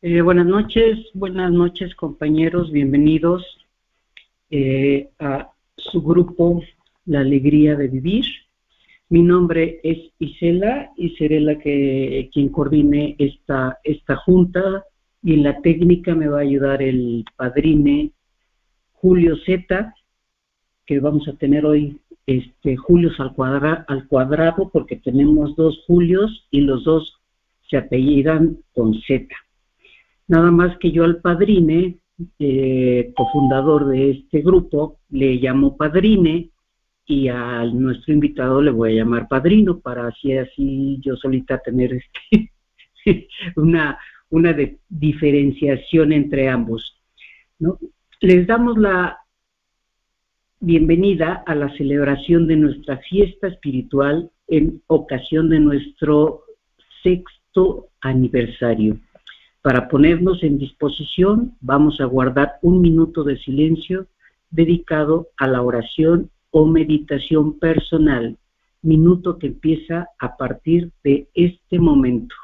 Buenas noches compañeros, bienvenidos a su grupo La Alegría de Vivir. Mi nombre es Isela y seré quien coordine esta junta, y en la técnica me va a ayudar el padrine Julio Z, que vamos a tener hoy Julios al cuadrado, porque tenemos dos Julios y los dos se apellidan con Z. Nada más que yo al padrine, cofundador de este grupo, le llamo padrine, y a nuestro invitado le voy a llamar padrino, para así yo solita tener una diferenciación entre ambos, ¿no? Les damos la bienvenida a la celebración de nuestra fiesta espiritual en ocasión de nuestro 6º aniversario. Para ponernos en disposición, vamos a guardar un minuto de silencio dedicado a la oración o meditación personal, minuto que empieza a partir de este momento.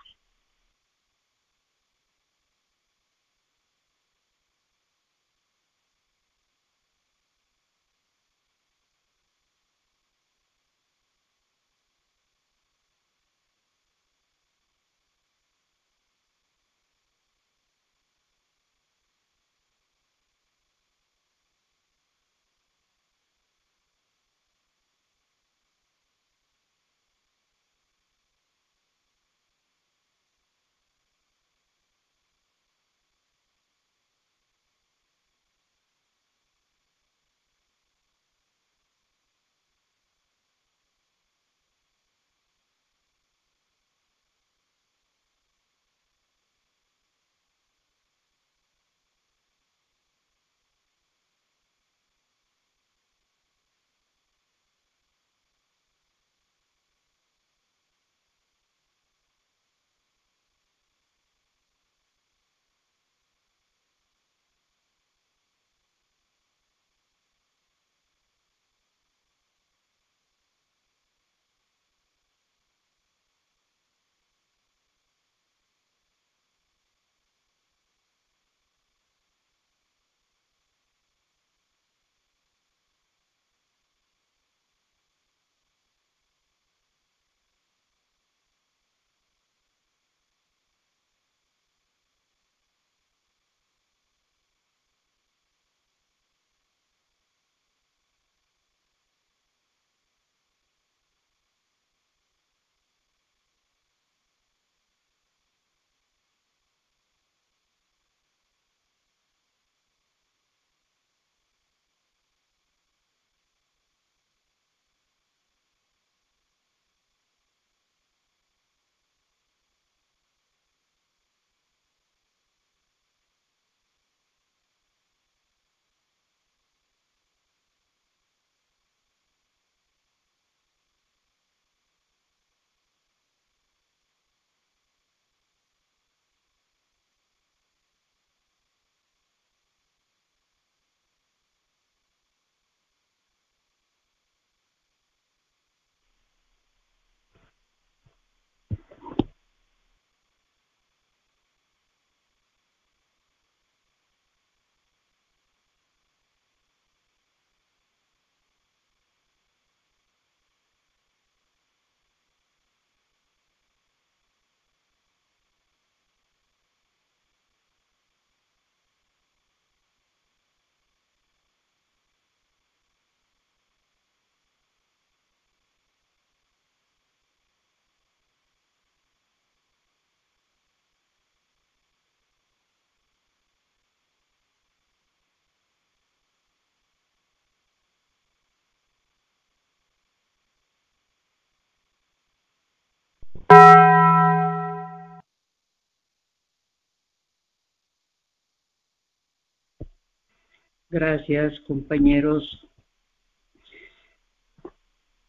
Gracias, compañeros.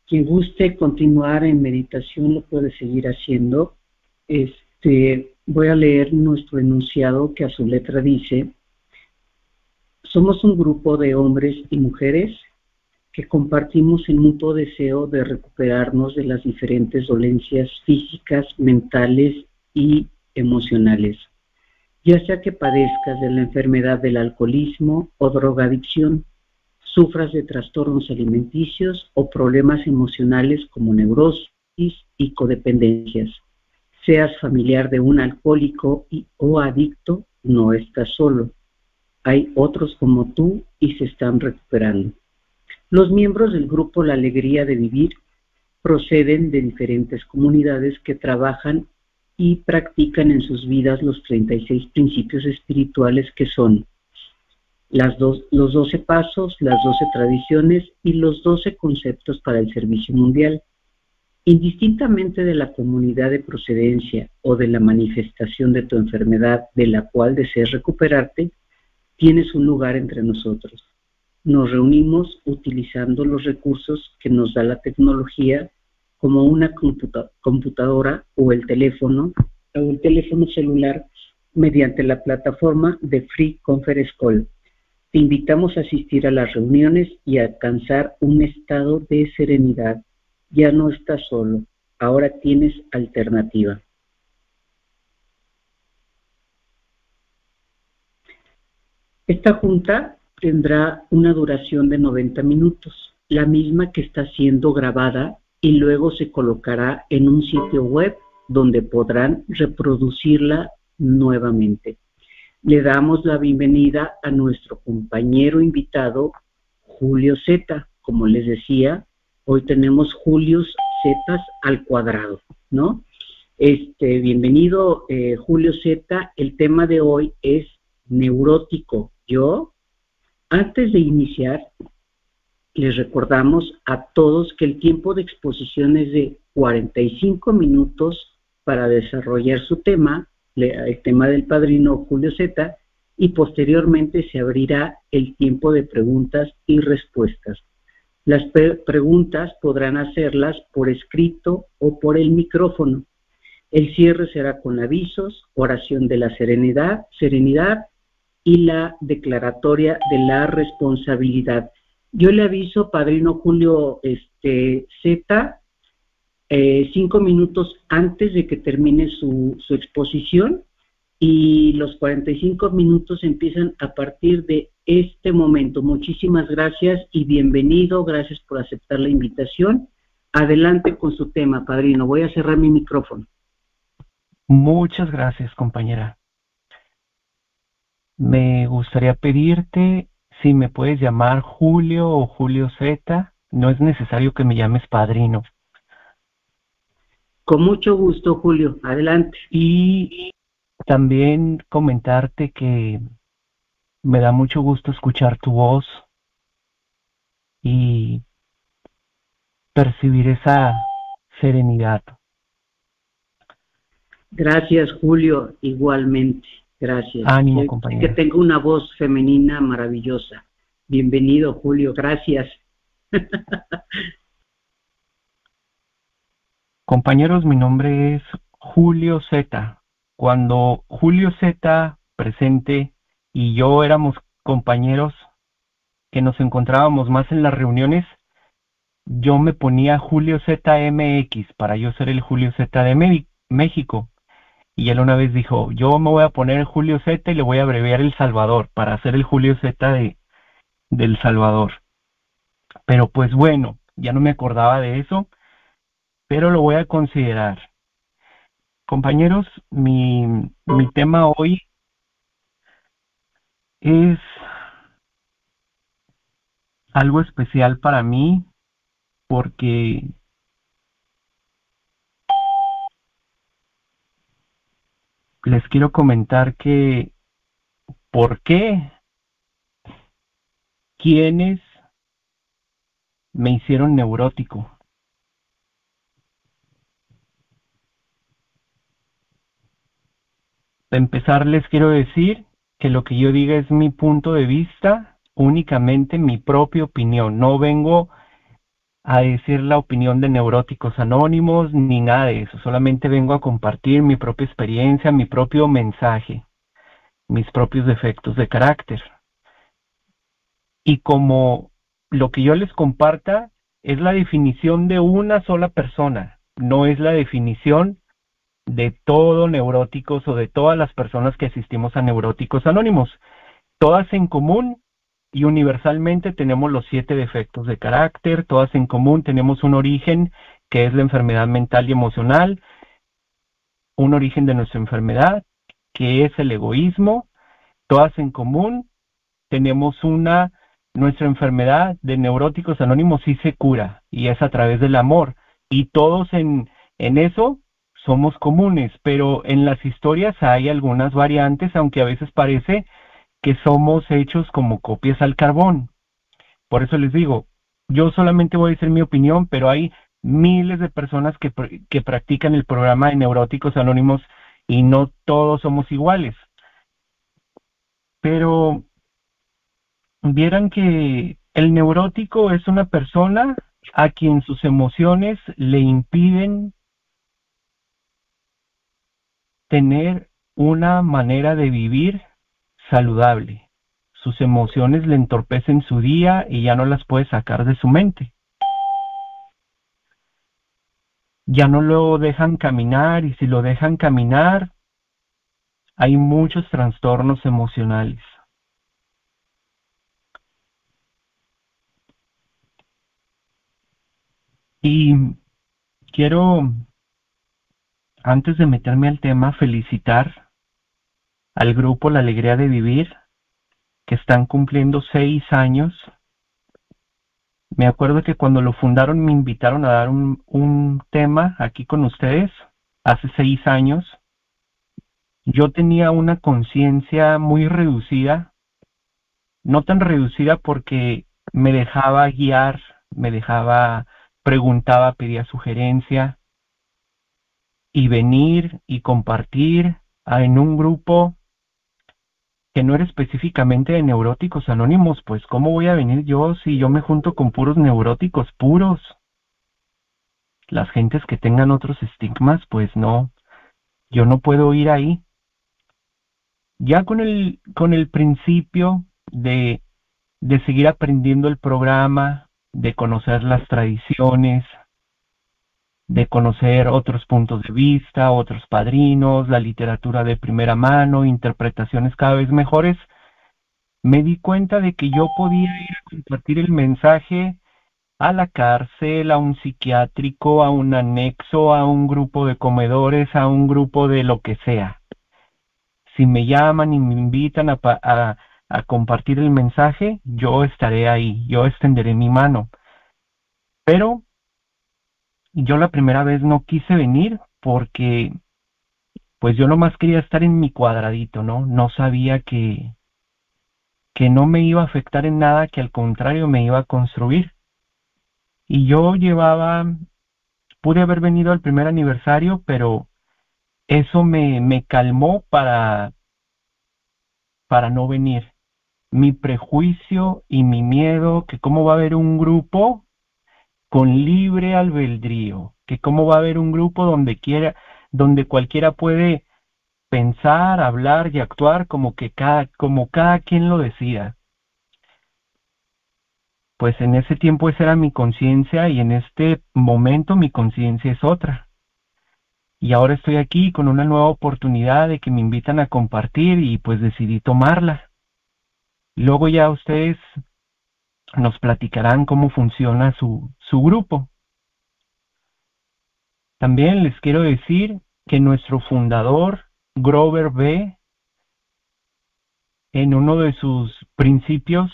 Quien guste continuar en meditación lo puede seguir haciendo. Voy a leer nuestro enunciado, que a su letra dice: somos un grupo de hombres y mujeres que compartimos el mutuo deseo de recuperarnos de las diferentes dolencias físicas, mentales y emocionales. ya sea que padezcas de la enfermedad del alcoholismo o drogadicción, sufras de trastornos alimenticios o problemas emocionales como neurosis y codependencias. Seas familiar de un alcohólico o adicto, no estás solo. Hay otros como tú y se están recuperando. Los miembros del grupo La Alegría de Vivir proceden de diferentes comunidades que trabajan y practican en sus vidas los 36 principios espirituales que son los 12 pasos, las 12 tradiciones y los 12 conceptos para el servicio mundial. Indistintamente de la comunidad de procedencia o de la manifestación de tu enfermedad de la cual desees recuperarte, tienes un lugar entre nosotros. Nos reunimos utilizando los recursos que nos da la tecnología, como una computadora o el teléfono celular, mediante la plataforma de Free Conference Call. Te invitamos a asistir a las reuniones y a alcanzar un estado de serenidad. Ya no estás solo, ahora tienes alternativa. Esta junta tendrá una duración de 90 minutos, la misma que está siendo grabada y luego se colocará en un sitio web donde podrán reproducirla nuevamente. Le damos la bienvenida a nuestro compañero invitado, Julio Zeta. Como les decía, hoy tenemos Julios Zetas al cuadrado, ¿no? Bienvenido, Julio Zeta. El tema de hoy es neurótico. Antes de iniciar, les recordamos a todos que el tiempo de exposición es de 45 minutos para desarrollar su tema, el tema del padrino Julio Zeta, y posteriormente se abrirá el tiempo de preguntas y respuestas. Las preguntas podrán hacerlas por escrito o por el micrófono. El cierre será con avisos, oración de la serenidad y la declaratoria de la responsabilidad. Yo le aviso, padrino Julio Zeta, 5 minutos antes de que termine su exposición, y los 45 minutos empiezan a partir de este momento. Muchísimas gracias y bienvenido, gracias por aceptar la invitación. Adelante con su tema, padrino. Voy a cerrar mi micrófono. Muchas gracias, compañera. Me gustaría pedirte si me puedes llamar Julio o Julio Zeta. No es necesario que me llames padrino. Con mucho gusto, Julio. Adelante. Y también comentarte que me da mucho gusto escuchar tu voz y percibir esa serenidad. Gracias, Julio. Igualmente. Gracias. Ánimo, compañero. Que tengo una voz femenina maravillosa. Bienvenido, Julio. Gracias. Compañeros, mi nombre es Julio Zeta. Cuando Julio Zeta presente y yo éramos compañeros que nos encontrábamos más en las reuniones, yo me ponía Julio Zeta MX para yo ser el Julio Zeta de México. Y él una vez dijo, yo me voy a poner Julio Zeta y le voy a abreviar El Salvador para hacer el Julio Zeta del Salvador. Pero pues bueno, ya no me acordaba de eso, pero lo voy a considerar. Compañeros, mi tema hoy es algo especial para mí porque les quiero comentar que por qué, quiénes me hicieron neurótico. Para empezar, les quiero decir que lo que yo diga es mi punto de vista, únicamente mi propia opinión. No vengo a decir la opinión de Neuróticos Anónimos ni nada de eso. Solamente vengo a compartir mi propia experiencia, mi propio mensaje, mis propios defectos de carácter. Y como lo que yo les comparta es la definición de una sola persona, no es la definición de todo Neuróticos o de todas las personas que asistimos a Neuróticos Anónimos. Todas en común y universalmente tenemos los 7 defectos de carácter, todas en común tenemos un origen que es la enfermedad mental y emocional, un origen de nuestra enfermedad que es el egoísmo, todas en común tenemos nuestra enfermedad de Neuróticos Anónimos sí se cura y es a través del amor y todos en eso somos comunes, pero en las historias hay algunas variantes, aunque a veces parece que somos hechos como copias al carbón. Por eso les digo, yo solamente voy a decir mi opinión, pero hay miles de personas que practican el programa de Neuróticos Anónimos y no todos somos iguales. Pero vieran que el neurótico es una persona a quien sus emociones le impiden tener una manera de vivir saludable. Sus emociones le entorpecen su día y ya no las puede sacar de su mente. Ya no lo dejan caminar y si lo dejan caminar, hay muchos trastornos emocionales. Y quiero, antes de meterme al tema, felicitar al grupo La Alegría de Vivir, que están cumpliendo 6 años. Me acuerdo que cuando lo fundaron me invitaron a dar un tema aquí con ustedes hace 6 años. Yo tenía una conciencia muy reducida, no tan reducida porque me dejaba guiar, preguntaba, pedía sugerencia y venir y compartir en un grupo que no era específicamente de Neuróticos Anónimos, pues ¿cómo voy a venir yo si yo me junto con puros neuróticos puros? Las gentes que tengan otros estigmas, pues no, yo no puedo ir ahí. Ya con el principio de seguir aprendiendo el programa, de conocer las tradiciones, de conocer otros puntos de vista, otros padrinos, la literatura de primera mano, interpretaciones cada vez mejores, me di cuenta de que yo podía ir a compartir el mensaje a la cárcel, a un psiquiátrico, a un anexo, a un grupo de comedores, a un grupo de lo que sea. Si me llaman y me invitan a compartir el mensaje, yo estaré ahí, yo extenderé mi mano. Pero yo la primera vez no quise venir porque pues yo nomás quería estar en mi cuadradito, ¿no? No sabía que no me iba a afectar en nada, que al contrario me iba a construir. Y yo pude haber venido al primer aniversario, pero eso me calmó para no venir. Mi prejuicio y mi miedo, que cómo va a haber un grupo con libre albedrío, que cómo va a haber un grupo donde cualquiera puede pensar, hablar y actuar como cada quien lo decida. Pues en ese tiempo esa era mi conciencia y en este momento mi conciencia es otra. Y ahora estoy aquí con una nueva oportunidad de que me invitan a compartir y pues decidí tomarla. Luego ya ustedes nos platicarán cómo funciona su grupo. También les quiero decir que nuestro fundador, Grover B., en uno de sus principios,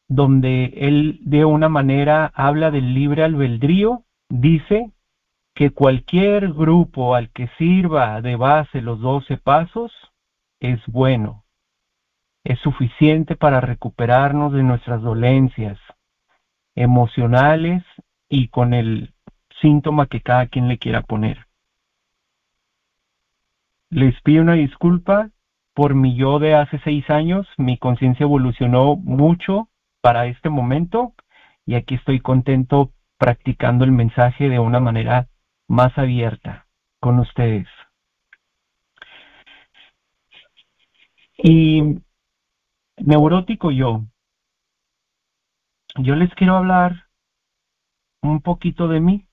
donde él de una manera habla del libre albedrío, dice que cualquier grupo al que sirva de base los 12 pasos es bueno, es suficiente para recuperarnos de nuestras dolencias emocionales y con el síntoma que cada quien le quiera poner. Les pido una disculpa por mi yo de hace 6 años, mi conciencia evolucionó mucho para este momento y aquí estoy contento practicando el mensaje de una manera más abierta con ustedes. Y neurótico yo les quiero hablar un poquito de mí.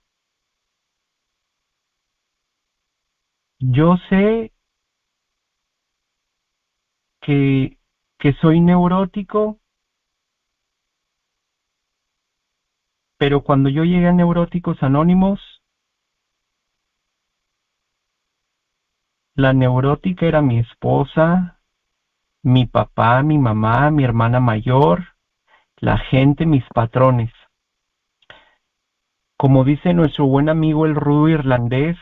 yo sé que soy neurótico, pero cuando yo llegué a Neuróticos Anónimos, la neurótica era mi esposa, mi papá, mi mamá, mi hermana mayor, la gente, mis patrones. Como dice nuestro buen amigo el rudo irlandés,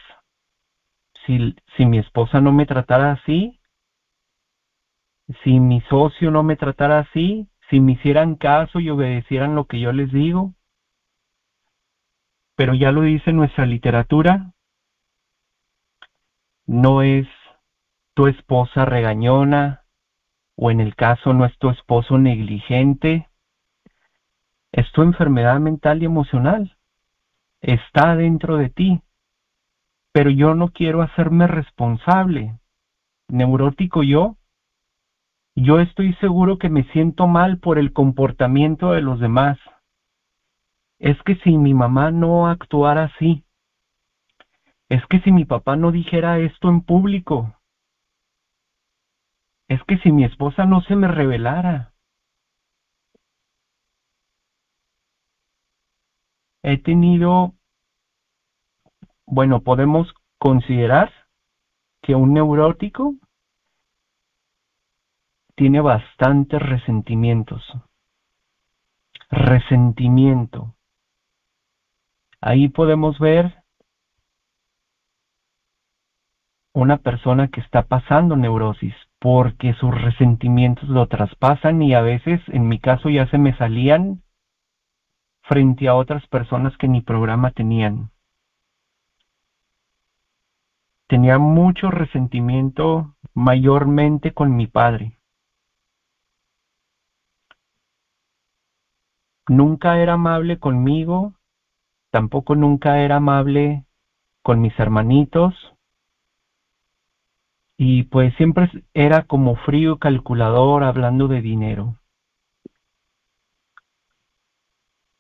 si mi esposa no me tratara así, si mi socio no me tratara así, si me hicieran caso y obedecieran lo que yo les digo, pero ya lo dice nuestra literatura, no es tu esposa regañona, o en el caso no es tu esposo negligente, es tu enfermedad mental y emocional, está dentro de ti, pero yo no quiero hacerme responsable. Neurótico yo estoy seguro que me siento mal por el comportamiento de los demás. Es que si mi mamá no actuara así, es que si mi papá no dijera esto en público, es que si mi esposa no se me revelara. He tenido, bueno, podemos considerar que un neurótico tiene bastantes resentimientos. Resentimiento. Ahí podemos ver una persona que está pasando neurosis, porque sus resentimientos lo traspasan y a veces, en mi caso, ya se me salían frente a otras personas que ni programa tenían. Tenía mucho resentimiento, mayormente con mi padre. Nunca era amable conmigo, tampoco nunca era amable con mis hermanitos, y pues siempre era como frío calculador hablando de dinero.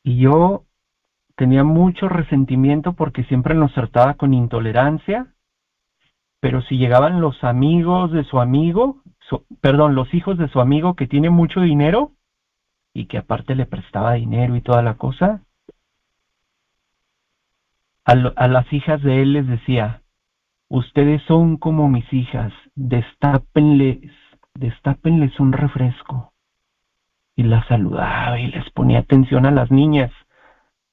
Y yo tenía mucho resentimiento porque siempre nos trataba con intolerancia, pero si llegaban los amigos de su amigo, los hijos de su amigo que tiene mucho dinero y que aparte le prestaba dinero y toda la cosa, a las hijas de él les decía: ustedes son como mis hijas, destápenles un refresco. Y las saludaba y les ponía atención a las niñas.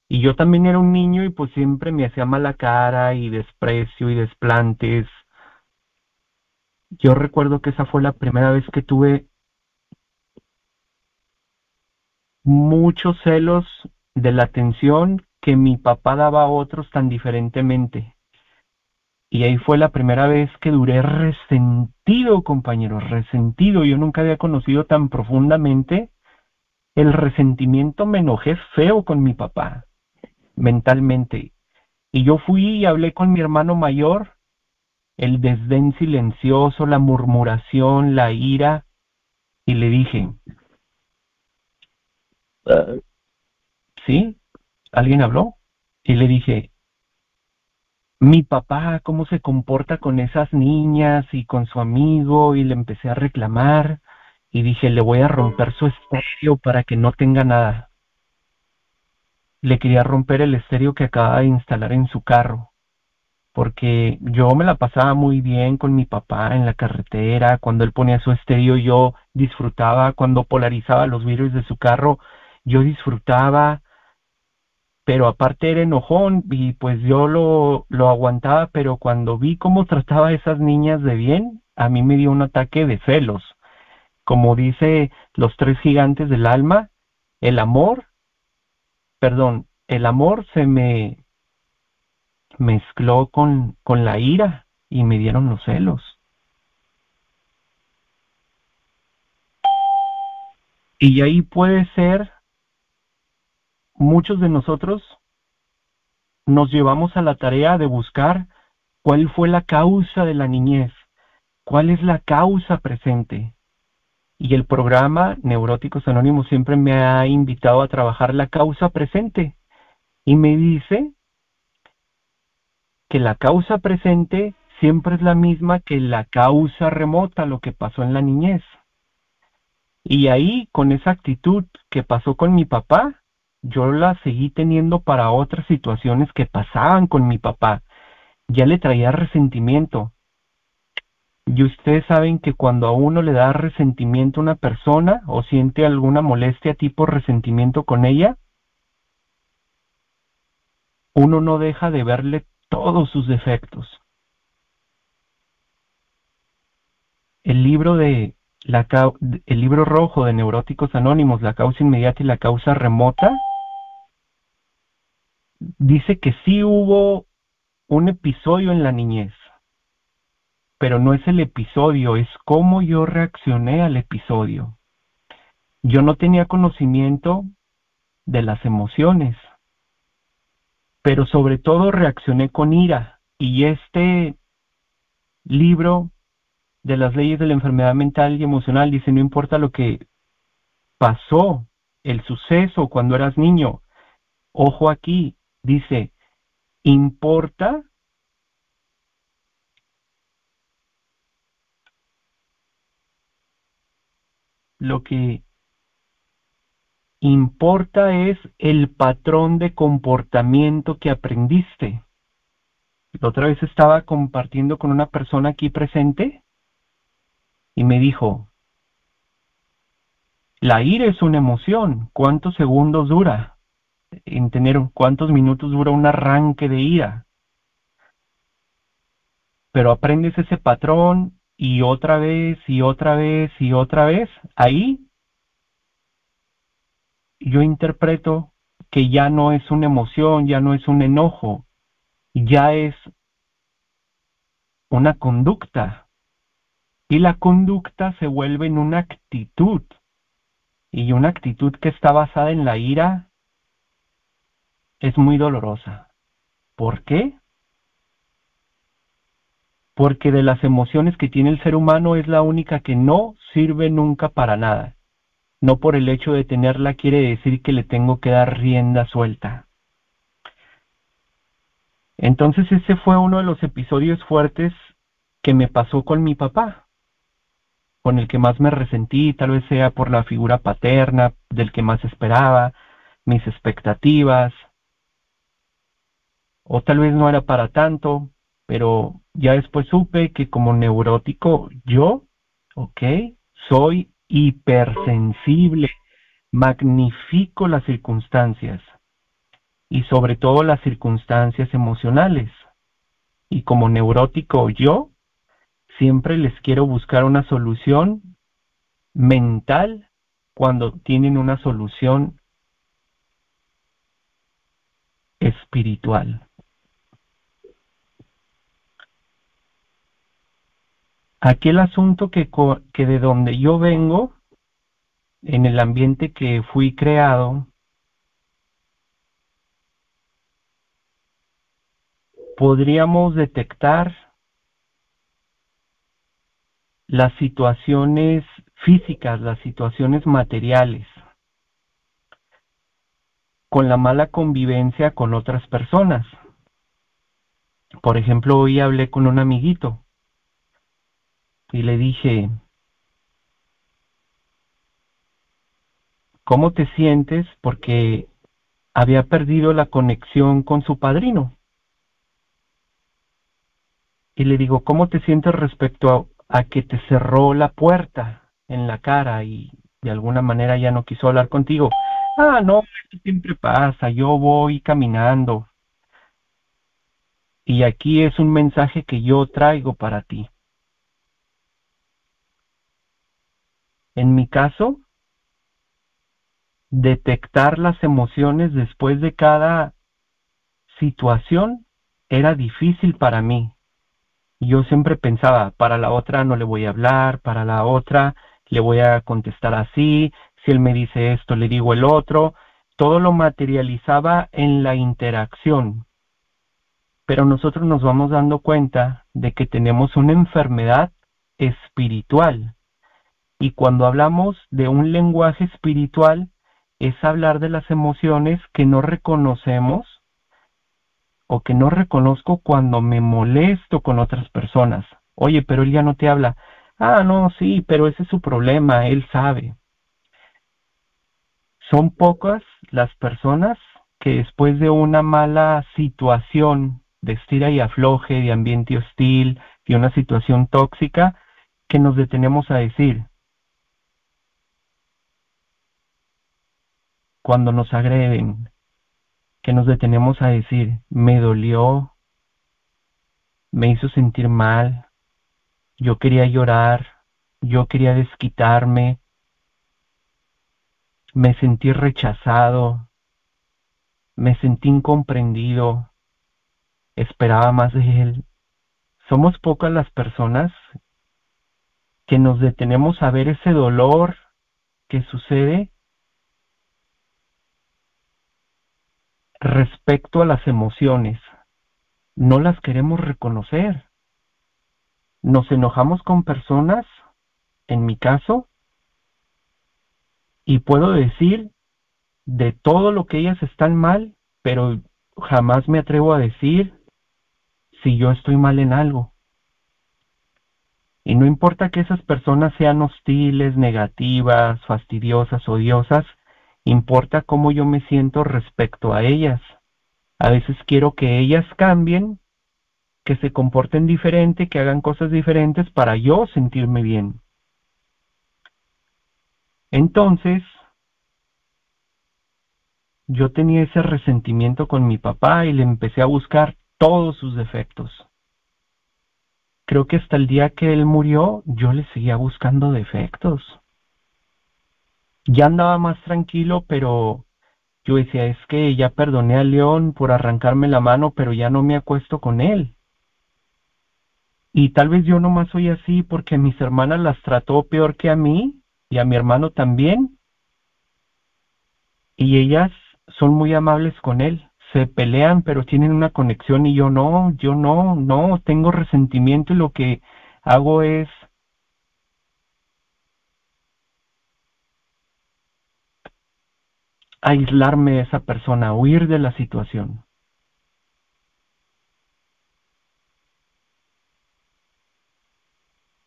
Y yo también era un niño y pues siempre me hacía mala cara y desprecio y desplantes. Yo recuerdo que esa fue la primera vez que tuve muchos celos de la atención que mi papá daba a otros tan diferentemente. Y ahí fue la primera vez que duré resentido, compañero, resentido. Yo nunca había conocido tan profundamente el resentimiento. Me enojé feo con mi papá, mentalmente. Y yo fui y hablé con mi hermano mayor, el desdén silencioso, la murmuración, la ira, y le dije: ¿sí? ¿Alguien habló? Y le dije: mi papá, ¿cómo se comporta con esas niñas y con su amigo? Y le empecé a reclamar y dije: le voy a romper su estéreo para que no tenga nada. Le quería romper el estéreo que acaba de instalar en su carro, porque yo me la pasaba muy bien con mi papá en la carretera. Cuando él ponía su estéreo yo disfrutaba, cuando polarizaba los vidrios de su carro yo disfrutaba, pero aparte era enojón y pues yo lo aguantaba, pero cuando vi cómo trataba a esas niñas de bien, a mí me dio un ataque de celos. Como dice los tres gigantes del alma, el amor, el amor se me mezcló con la ira y me dieron los celos. Y ahí puede ser, muchos de nosotros nos llevamos a la tarea de buscar cuál fue la causa de la niñez, cuál es la causa presente. Y el programa Neuróticos Anónimos siempre me ha invitado a trabajar la causa presente. Y me dice que la causa presente siempre es la misma que la causa remota, lo que pasó en la niñez. Y ahí, con esa actitud que pasó con mi papá, yo la seguí teniendo para otras situaciones que pasaban con mi papá. Ya le traía resentimiento. Y ustedes saben que cuando a uno le da resentimiento a una persona o siente alguna molestia tipo resentimiento con ella, uno no deja de verle todos sus defectos. El libro de el libro rojo de Neuróticos Anónimos, la causa inmediata y la causa remota, dice que sí hubo un episodio en la niñez, pero no es el episodio, es cómo yo reaccioné al episodio. Yo no tenía conocimiento de las emociones, pero sobre todo reaccioné con ira. Y este libro de las leyes de la enfermedad mental y emocional dice, no importa lo que pasó, el suceso cuando eras niño, ojo aquí, dice, importa lo que importa es el patrón de comportamiento que aprendiste. La otra vez estaba compartiendo con una persona aquí presente y me dijo, la ira es una emoción, ¿cuántos segundos dura? ¿Cuántos minutos dura un arranque de ira? Pero aprendes ese patrón y otra vez y otra vez y otra vez. Ahí yo interpreto que ya no es una emoción, ya no es un enojo, ya es una conducta. Y la conducta se vuelve en una actitud. Y una actitud que está basada en la ira es muy dolorosa. ¿Por qué? Porque de las emociones que tiene el ser humano es la única que no sirve nunca para nada. No por el hecho de tenerla quiere decir que le tengo que dar rienda suelta. Entonces ese fue uno de los episodios fuertes que me pasó con mi papá, con el que más me resentí, tal vez sea por la figura paterna, del que más esperaba, mis expectativas, o tal vez no era para tanto, pero ya después supe que como neurótico yo, ok, soy hipersensible, magnifico las circunstancias y sobre todo las circunstancias emocionales. Y como neurótico yo, siempre les quiero buscar una solución mental cuando tienen una solución espiritual. Aquí el asunto que de donde yo vengo, en el ambiente que fui creado, podríamos detectar las situaciones físicas, las situaciones materiales, con la mala convivencia con otras personas. Por ejemplo, hoy hablé con un amiguito y le dije, ¿cómo te sientes? Porque había perdido la conexión con su padrino. Y le digo, ¿cómo te sientes respecto a que te cerró la puerta en la cara y de alguna manera ya no quiso hablar contigo? Ah, no, esto siempre pasa, yo voy caminando. Y aquí es un mensaje que yo traigo para ti. En mi caso, detectar las emociones después de cada situación era difícil para mí. Yo siempre pensaba, para la otra no le voy a hablar, para la otra le voy a contestar así, si él me dice esto le digo el otro, todo lo materializaba en la interacción. Pero nosotros nos vamos dando cuenta de que tenemos una enfermedad espiritual. Y cuando hablamos de un lenguaje espiritual, es hablar de las emociones que no reconocemos o que no reconozco cuando me molesto con otras personas. Oye, pero él ya no te habla. Ah, no, sí, pero ese es su problema, él sabe. Son pocas las personas que después de una mala situación de estira y afloje, de ambiente hostil, de una situación tóxica, que nos detenemos a decir, cuando nos agreden, que nos detenemos a decir, me dolió, me hizo sentir mal, yo quería llorar, yo quería desquitarme, me sentí rechazado, me sentí incomprendido, esperaba más de él. Somos pocas las personas que nos detenemos a ver ese dolor que sucede respecto a las emociones. No las queremos reconocer. Nos enojamos con personas, en mi caso, y puedo decir de todo lo que ellas están mal, pero jamás me atrevo a decir si yo estoy mal en algo. Y no importa que esas personas sean hostiles, negativas, fastidiosas, odiosas, importa cómo yo me siento respecto a ellas. A veces quiero que ellas cambien, que se comporten diferente, que hagan cosas diferentes para yo sentirme bien. Entonces, yo tenía ese resentimiento con mi papá y le empecé a buscar todos sus defectos. Creo que hasta el día que él murió, yo le seguía buscando defectos. Ya andaba más tranquilo, pero yo decía, es que ya perdoné a León por arrancarme la mano, pero ya no me acuesto con él. Y tal vez yo nomás soy así porque a mis hermanas las trató peor que a mí, y a mi hermano también, y ellas son muy amables con él. Se pelean, pero tienen una conexión y yo no, tengo resentimiento y lo que hago es aislarme de esa persona, huir de la situación.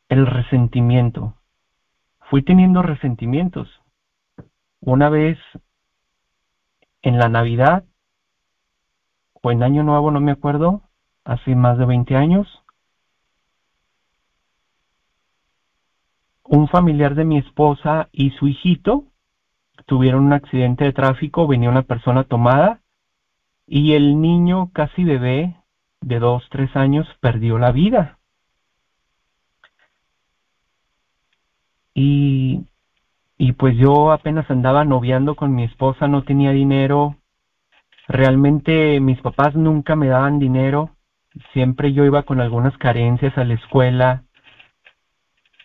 El resentimiento. Fui teniendo resentimientos. Una vez en la Navidad o en Año Nuevo, no me acuerdo, hace más de 20 años, un familiar de mi esposa y su hijito tuvieron un accidente de tráfico, venía una persona tomada y el niño casi bebé de 2, 3 años perdió la vida. Y, y pues yo apenas andaba noviando con mi esposa, no tenía dinero. Realmente mis papás nunca me daban dinero. Siempre yo iba con algunas carencias a la escuela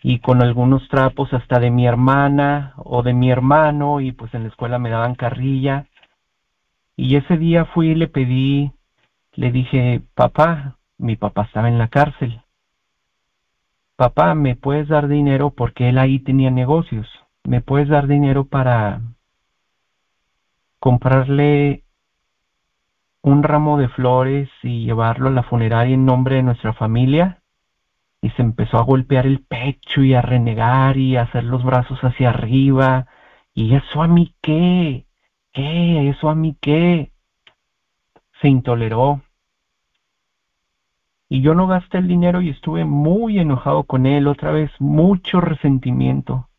y con algunos trapos hasta de mi hermana o de mi hermano, y pues en la escuela me daban carrilla. Y ese día fui y le pedí, le dije, papá, mi papá estaba en la cárcel. Papá, ¿me puedes dar dinero? Porque él ahí tenía negocios. ¿Me puedes dar dinero para comprarle un ramo de flores y llevarlo a la funeraria en nombre de nuestra familia? Y se empezó a golpear el pecho y a renegar y a hacer los brazos hacia arriba. ¿Y eso a mí qué? ¿Qué? ¿Eso a mí qué? Se intoleró. Y yo no gasté el dinero y estuve muy enojado con él, otra vez mucho resentimiento.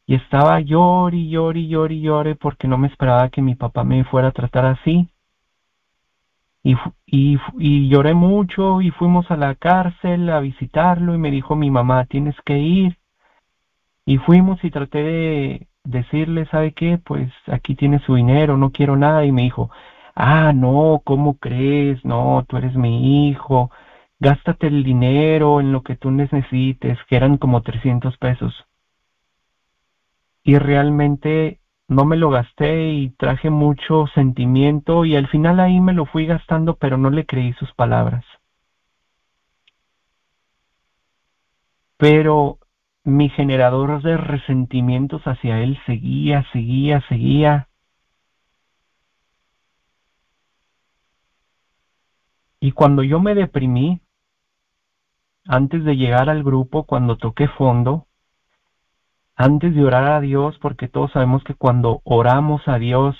Y estaba llore y llore y llore y llore porque no me esperaba que mi papá me fuera a tratar así. Y lloré mucho y fuimos a la cárcel a visitarlo y me dijo mi mamá, tienes que ir. Y fuimos y traté de decirle, ¿sabe qué? Pues aquí tiene su dinero, no quiero nada. Y me dijo, ah, no, ¿cómo crees? No, tú eres mi hijo, gástate el dinero en lo que tú necesites, que eran como 300 pesos. Y realmente no me lo gasté y traje mucho sentimiento y al final ahí me lo fui gastando, pero no le creí sus palabras. Pero mi generador de resentimientos hacia él seguía, seguía, seguía. Y cuando yo me deprimí, antes de llegar al grupo, cuando toqué fondo, antes de orar a Dios, porque todos sabemos que cuando oramos a Dios,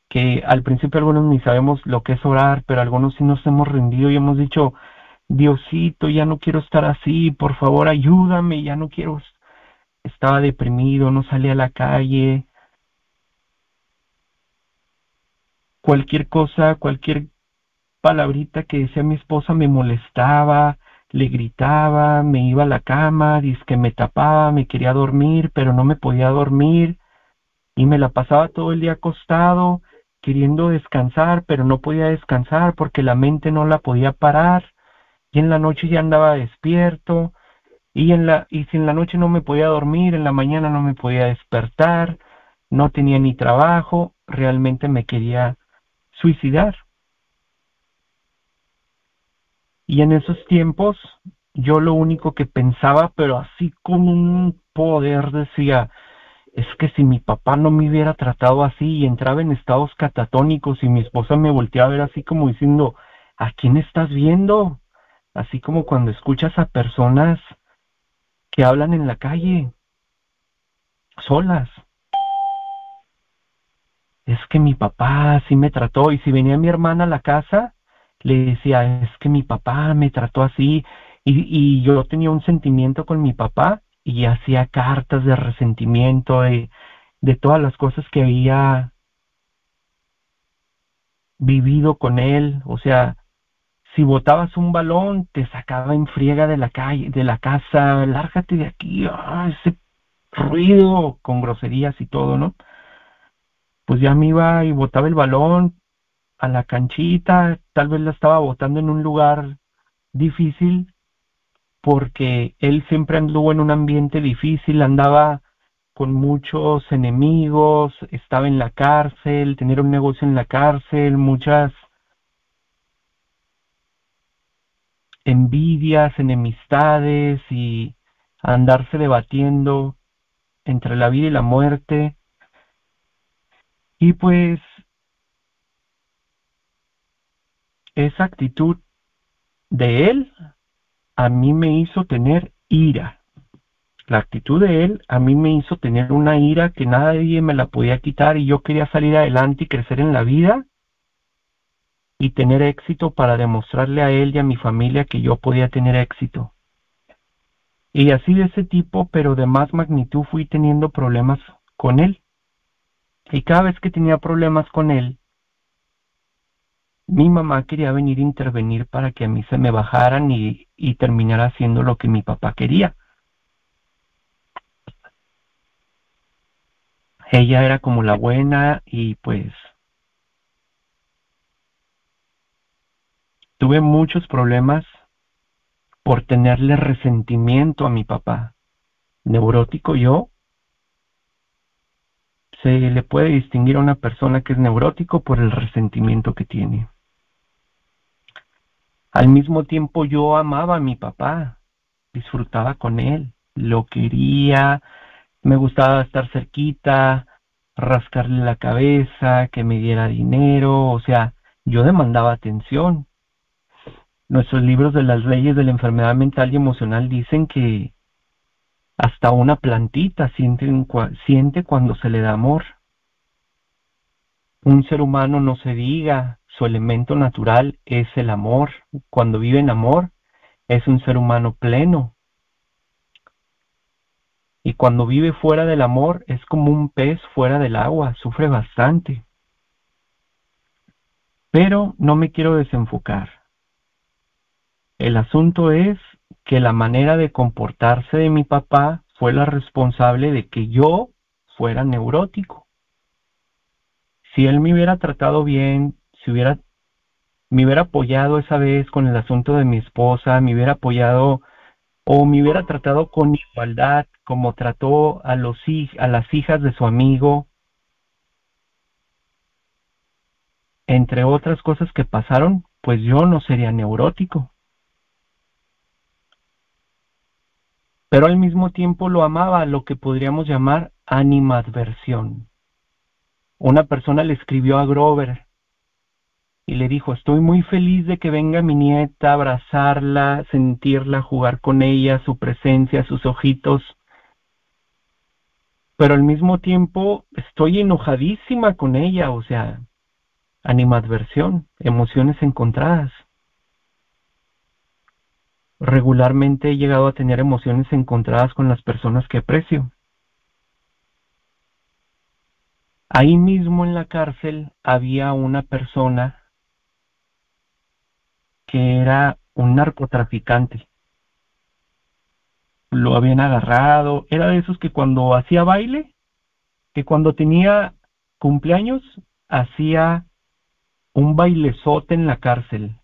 que al principio algunos ni sabemos lo que es orar, pero algunos sí nos hemos rendido y hemos dicho, Diosito, ya no quiero estar así, por favor ayúdame, ya no quiero, estaba deprimido, no salía a la calle, cualquier cosa, cualquier palabrita que decía mi esposa me molestaba, le gritaba, me iba a la cama, que me tapaba, me quería dormir, pero no me podía dormir y me la pasaba todo el día acostado, queriendo descansar, pero no podía descansar porque la mente no la podía parar y en la noche ya andaba despierto y si en la noche no me podía dormir, en la mañana no me podía despertar, no tenía ni trabajo, realmente me quería suicidar. Y en esos tiempos yo lo único que pensaba, pero así con un poder decía, es que si mi papá no me hubiera tratado así y entraba en estados catatónicos y mi esposa me volteaba a ver así como diciendo, ¿a quién estás viendo? Así como cuando escuchas a personas que hablan en la calle, solas. Es que mi papá así me trató y si venía mi hermana a la casa, le decía, es que mi papá me trató así y yo tenía un sentimiento con mi papá y hacía cartas de resentimiento de todas las cosas que había vivido con él, o sea, si botabas un balón, te sacaba en friega de la calle, de la casa, lárgate de aquí, ese ruido con groserías y todo, ¿no? Pues ya me iba y botaba el balón a la canchita, tal vez la estaba botando en un lugar difícil porque él siempre anduvo en un ambiente difícil, andaba con muchos enemigos, estaba en la cárcel, tenía un negocio en la cárcel, muchas envidias, enemistades y andarse debatiendo entre la vida y la muerte. Y pues esa actitud de él a mí me hizo tener ira. La actitud de él a mí me hizo tener una ira que nadie me la podía quitar y yo quería salir adelante y crecer en la vida y tener éxito para demostrarle a él y a mi familia que yo podía tener éxito. Y así de ese tipo, pero de más magnitud, fui teniendo problemas con él. Y cada vez que tenía problemas con él, mi mamá quería venir a intervenir para que a mí se me bajaran y terminara haciendo lo que mi papá quería. Ella era como la buena y pues tuve muchos problemas por tenerle resentimiento a mi papá. Neurótico yo, se le puede distinguir a una persona que es neurótico por el resentimiento que tiene. Al mismo tiempo yo amaba a mi papá, disfrutaba con él, lo quería, me gustaba estar cerquita, rascarle la cabeza, que me diera dinero, o sea, yo demandaba atención. Nuestros libros de las leyes de la enfermedad mental y emocional dicen que hasta una plantita siente cuando se le da amor. Un ser humano no se diga, su elemento natural es el amor. Cuando vive en amor, es un ser humano pleno. Y cuando vive fuera del amor, es como un pez fuera del agua, sufre bastante. Pero no me quiero desenfocar. El asunto es que la manera de comportarse de mi papá fue la responsable de que yo fuera neurótico. Si él me hubiera tratado bien, me hubiera apoyado esa vez con el asunto de mi esposa, me hubiera apoyado o me hubiera tratado con igualdad como trató a las hijas de su amigo, entre otras cosas que pasaron, pues yo no sería neurótico. Pero al mismo tiempo lo amaba, lo que podríamos llamar animadversión. Una persona le escribió a Grover y le dijo, estoy muy feliz de que venga mi nieta, abrazarla, sentirla, jugar con ella, su presencia, sus ojitos, pero al mismo tiempo estoy enojadísima con ella, o sea, animadversión, emociones encontradas. Regularmente he llegado a tener emociones encontradas con las personas que aprecio. Ahí mismo en la cárcel había una persona que era un narcotraficante. Lo habían agarrado, era de esos que cuando hacía baile, que cuando tenía cumpleaños, hacía un bailezote en la cárcel.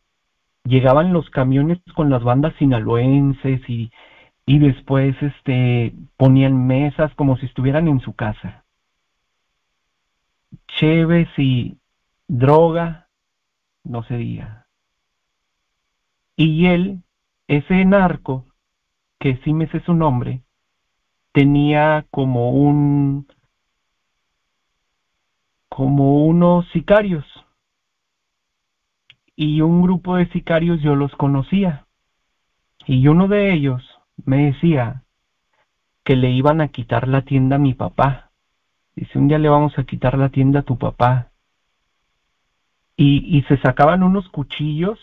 Llegaban los camiones con las bandas sinaloenses y después ponían mesas como si estuvieran en su casa. Cheves y droga, no se diga. Y él, ese narco, que sí me sé su nombre, tenía como unos sicarios, y un grupo de sicarios yo los conocía, y uno de ellos me decía que le iban a quitar la tienda a mi papá. Dice, un día le vamos a quitar la tienda a tu papá. Y se sacaban unos cuchillos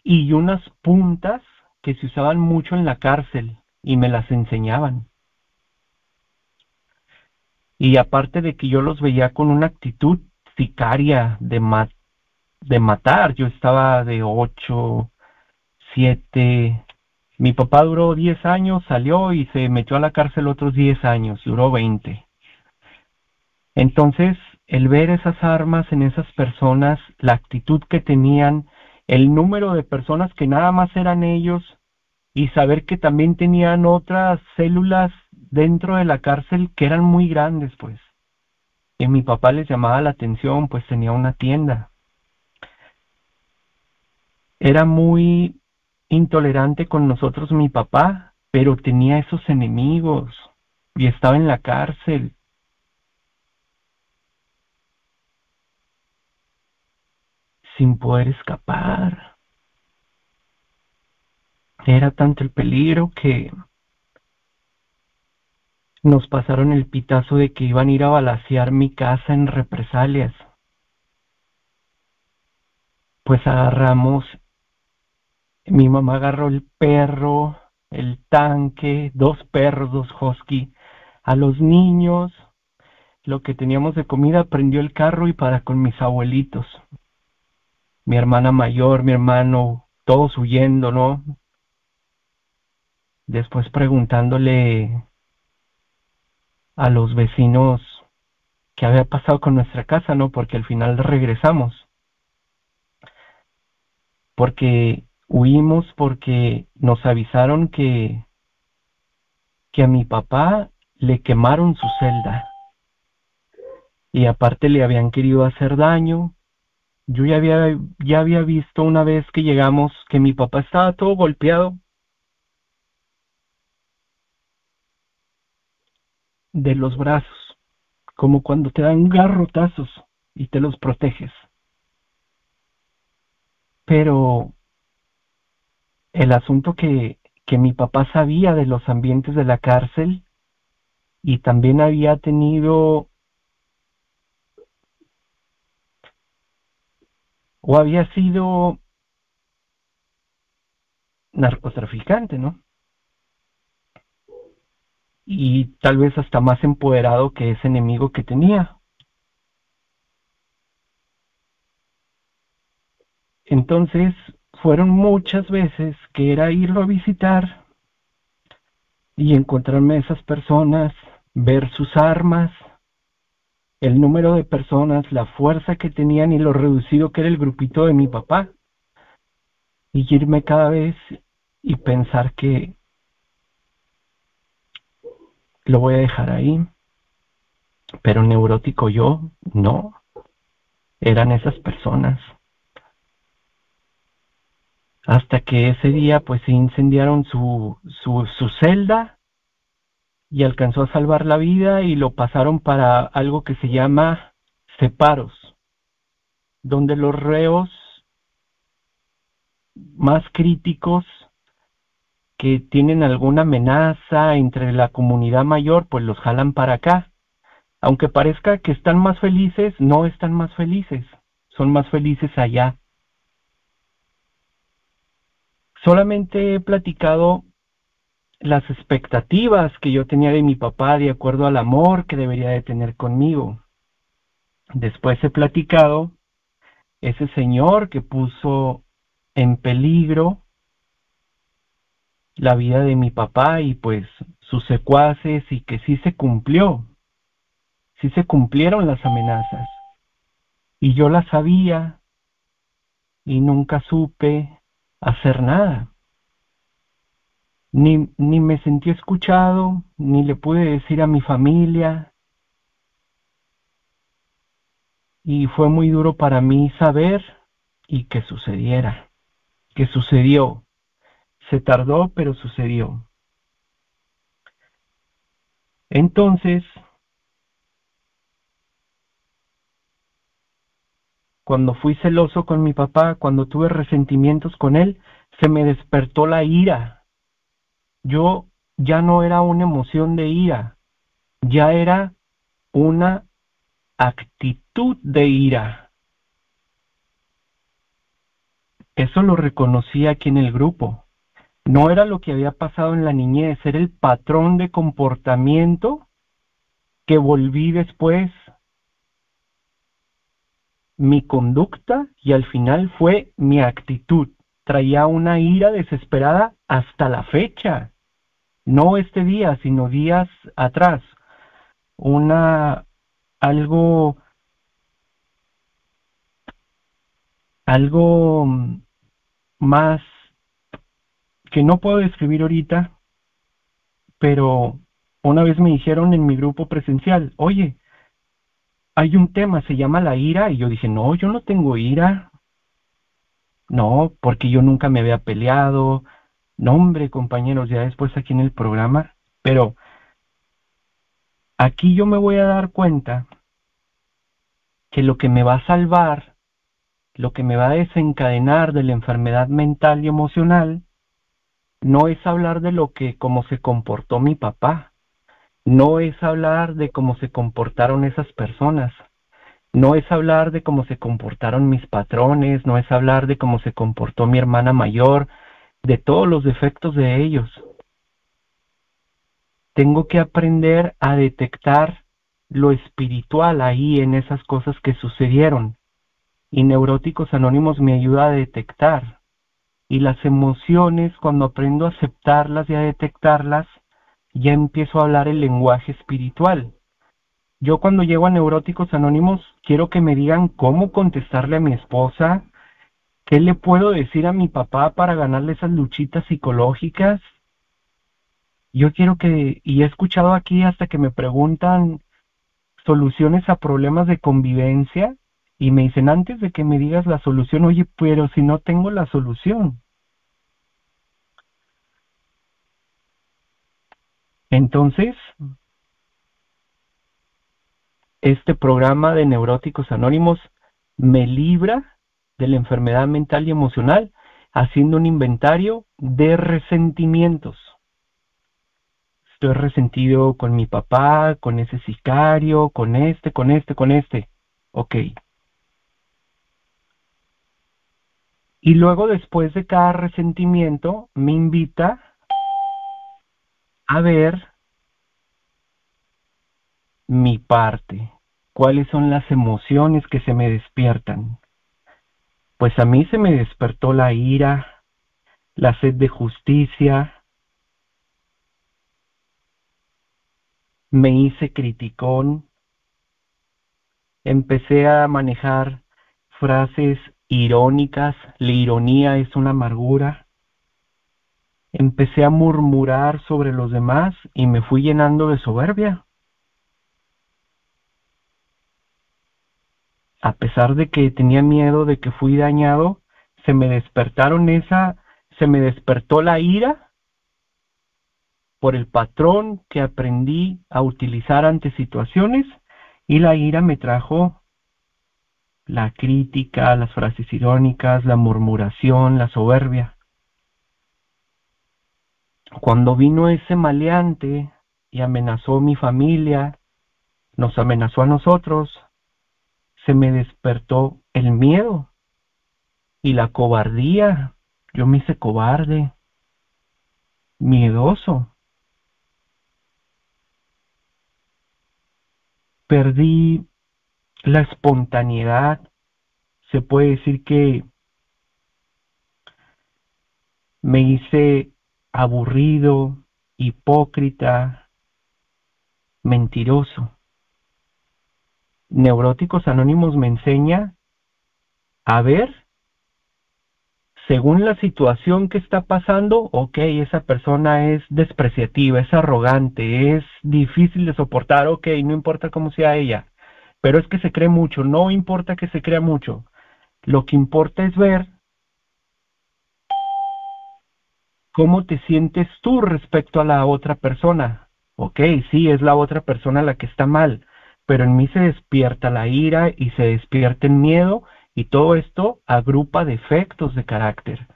y unas puntas que se usaban mucho en la cárcel y me las enseñaban. Y aparte de que yo los veía con una actitud sicaria de matar, yo estaba de 8, 7. Mi papá duró 10 años, salió y se metió a la cárcel otros 10 años, duró 20. Entonces, el ver esas armas en esas personas, la actitud que tenían, el número de personas que nada más eran ellos, y saber que también tenían otras células dentro de la cárcel que eran muy grandes, pues. Y mi papá les llamaba la atención, pues tenía una tienda. Era muy intolerante con nosotros mi papá, pero tenía esos enemigos y estaba en la cárcel sin poder escapar. Era tanto el peligro que nos pasaron el pitazo de que iban a ir a balacear mi casa en represalias. Pues agarramos, mi mamá agarró el perro, el tanque, 2 perros, 2 husky, a los niños, lo que teníamos de comida, prendió el carro y para con mis abuelitos. Mi hermana mayor, mi hermano, todos huyendo, ¿no? Después preguntándole a los vecinos qué había pasado con nuestra casa, ¿no? Porque al final regresamos. Porque huimos porque nos avisaron que a mi papá le quemaron su celda. Y aparte le habían querido hacer daño. Yo ya había visto una vez que llegamos que mi papá estaba todo golpeado de los brazos, como cuando te dan garrotazos y te los proteges. Pero el asunto que mi papá sabía de los ambientes de la cárcel y también había tenido o había sido narcotraficante, ¿no? Y tal vez hasta más empoderado que ese enemigo que tenía. Entonces, fueron muchas veces que era irlo a visitar y encontrarme a esas personas, ver sus armas, el número de personas, la fuerza que tenían y lo reducido que era el grupito de mi papá. Y irme cada vez y pensar que lo voy a dejar ahí. Pero neurótico yo, no. Eran esas personas. Hasta que ese día pues se incendiaron su celda y alcanzó a salvar la vida y lo pasaron para algo que se llama separos. donde los reos más críticos que tienen alguna amenaza entre la comunidad mayor, pues los jalan para acá. Aunque parezca que están más felices, no están más felices, son más felices allá. Solamente he platicado las expectativas que yo tenía de mi papá de acuerdo al amor que debería de tener conmigo. Después he platicado ese señor que puso en peligro la vida de mi papá y pues sus secuaces, y que sí se cumplió, sí se cumplieron las amenazas. Y yo las sabía y nunca supe hacer nada. Ni me sentí escuchado, ni le pude decir a mi familia, y fue muy duro para mí saber y que sucediera, que sucedió. Se tardó, pero sucedió. Entonces, cuando fui celoso con mi papá, cuando tuve resentimientos con él, se me despertó la ira. Yo ya no era una emoción de ira, ya era una actitud de ira. Eso lo reconocí aquí en el grupo. No era lo que había pasado en la niñez, era el patrón de comportamiento que volví después, mi conducta, y al final fue mi actitud. Traía una ira desesperada hasta la fecha, no este día, sino días atrás. Una algo algo más que no puedo describir ahorita, pero una vez me dijeron en mi grupo presencial, oye, hay un tema, se llama la ira, y yo dije, no, yo no tengo ira, no, porque yo nunca me había peleado, no, hombre, compañeros, ya después aquí en el programa, pero aquí yo me voy a dar cuenta que lo que me va a salvar, lo que me va a desencadenar de la enfermedad mental y emocional, no es hablar de lo que, cómo se comportó mi papá, no es hablar de cómo se comportaron esas personas, no es hablar de cómo se comportaron mis patrones, no es hablar de cómo se comportó mi hermana mayor, de todos los defectos de ellos. Tengo que aprender a detectar lo espiritual ahí en esas cosas que sucedieron. Y Neuróticos Anónimos me ayuda a detectar. Y las emociones, cuando aprendo a aceptarlas y a detectarlas, ya empiezo a hablar el lenguaje espiritual. Yo cuando llego a Neuróticos Anónimos quiero que me digan cómo contestarle a mi esposa, qué le puedo decir a mi papá para ganarle esas luchitas psicológicas. Yo quiero que, y he escuchado aquí hasta que me preguntan soluciones a problemas de convivencia y me dicen, antes de que me digas la solución, oye, pero si no tengo la solución. Entonces, este programa de Neuróticos Anónimos me libra de la enfermedad mental y emocional haciendo un inventario de resentimientos. Estoy resentido con mi papá, con ese sicario, con este, con este, con este. Ok. Y luego, después de cada resentimiento, me invita a ver mi parte. ¿Cuáles son las emociones que se me despiertan? Pues a mí se me despertó la ira, la sed de justicia, me hice criticón, empecé a manejar frases irónicas, la ironía es una amargura, empecé a murmurar sobre los demás y me fui llenando de soberbia. A pesar de que tenía miedo de que fui dañado, se me se me despertó la ira por el patrón que aprendí a utilizar ante situaciones, y la ira me trajo la crítica, las frases irónicas, la murmuración, la soberbia. Cuando vino ese maleante y amenazó a mi familia, nos amenazó a nosotros, se me despertó el miedo y la cobardía. Yo me hice cobarde, miedoso. Perdí la espontaneidad. Se puede decir que me hice aburrido, hipócrita, mentiroso. Neuróticos Anónimos me enseña a ver, según la situación que está pasando, ok, esa persona es despreciativa, es arrogante, es difícil de soportar, ok, no importa cómo sea ella, pero es que se cree mucho, no importa que se crea mucho. Lo que importa es ver cómo te sientes tú respecto a la otra persona. Ok, sí, es la otra persona la que está mal, pero en mí se despierta la ira y se despierta el miedo y todo esto agrupa defectos de carácter.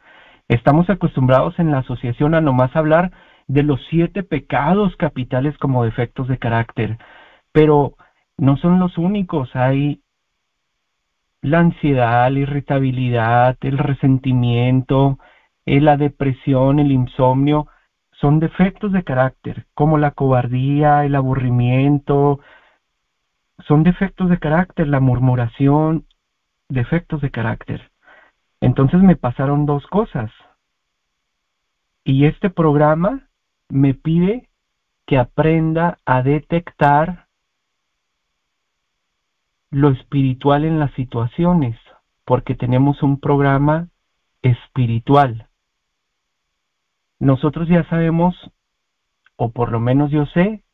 Estamos acostumbrados en la asociación a nomás hablar de los 7 pecados capitales como defectos de carácter, pero no son los únicos. Hay la ansiedad, la irritabilidad, el resentimiento, la depresión, el insomnio, son defectos de carácter, como la cobardía, el aburrimiento, son defectos de carácter, la murmuración, defectos de carácter. Entonces me pasaron 2 cosas. Y este programa me pide que aprenda a detectar lo espiritual en las situaciones, porque tenemos un programa espiritual. Nosotros ya sabemos, o por lo menos yo sé,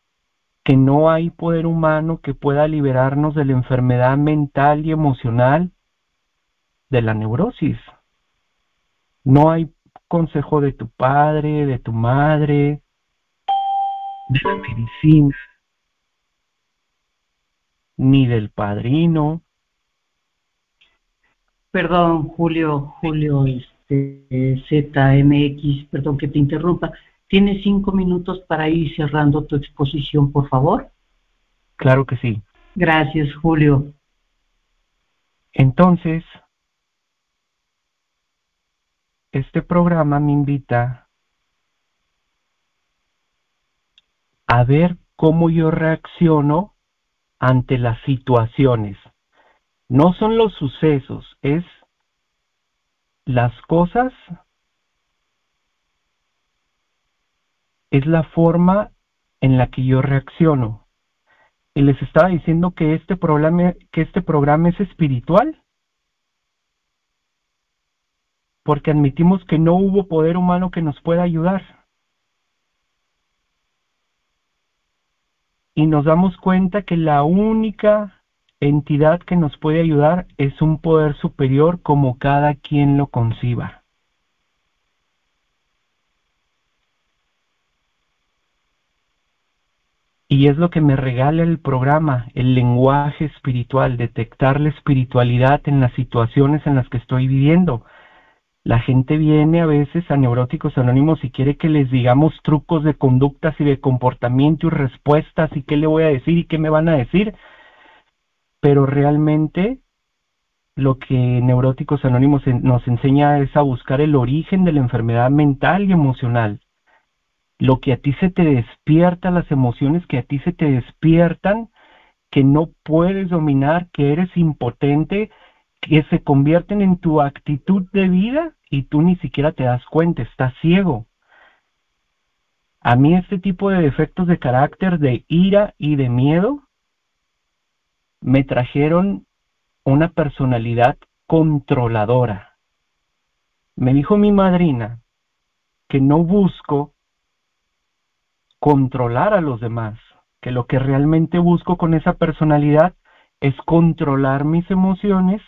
que no hay poder humano que pueda liberarnos de la enfermedad mental y emocional de la neurosis. No hay consejo de tu padre, de tu madre, de la medicina, ni del padrino. Perdón, Julio, ZMX, perdón que te interrumpa. ¿Tienes 5 minutos para ir cerrando tu exposición, por favor? Claro que sí. Gracias, Julio. Entonces, este programa me invita a ver cómo yo reacciono ante las situaciones. No son los sucesos, es las cosas, es la forma en la que yo reacciono. Y les estaba diciendo que este programa es espiritual, porque admitimos que no hubo poder humano que nos pueda ayudar. Y nos damos cuenta que la única entidad que nos puede ayudar es un poder superior como cada quien lo conciba. Y es lo que me regala el programa, el lenguaje espiritual, detectar la espiritualidad en las situaciones en las que estoy viviendo. La gente viene a veces a Neuróticos Anónimos y quiere que les digamos trucos de conductas y de comportamiento y respuestas y qué le voy a decir y qué me van a decir, pero realmente lo que Neuróticos Anónimos nos enseña es a buscar el origen de la enfermedad mental y emocional. Lo que a ti se te despierta, las emociones que a ti se te despiertan, que no puedes dominar, que eres impotente, que se convierten en tu actitud de vida y tú ni siquiera te das cuenta, estás ciego. A mí este tipo de defectos de carácter, de ira y de miedo, me trajeron una personalidad controladora. Me dijo mi madrina que no busco controlar a los demás, que lo que realmente busco con esa personalidad es controlar mis emociones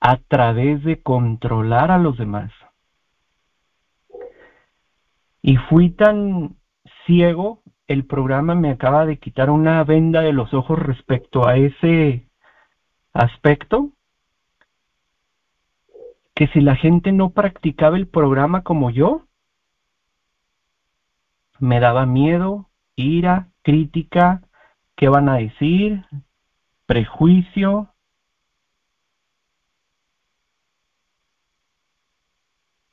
a través de controlar a los demás. Y fui tan ciego, el programa me acaba de quitar una venda de los ojos respecto a ese aspecto, que si la gente no practicaba el programa como yo, me daba miedo, ira, crítica, qué van a decir, prejuicio.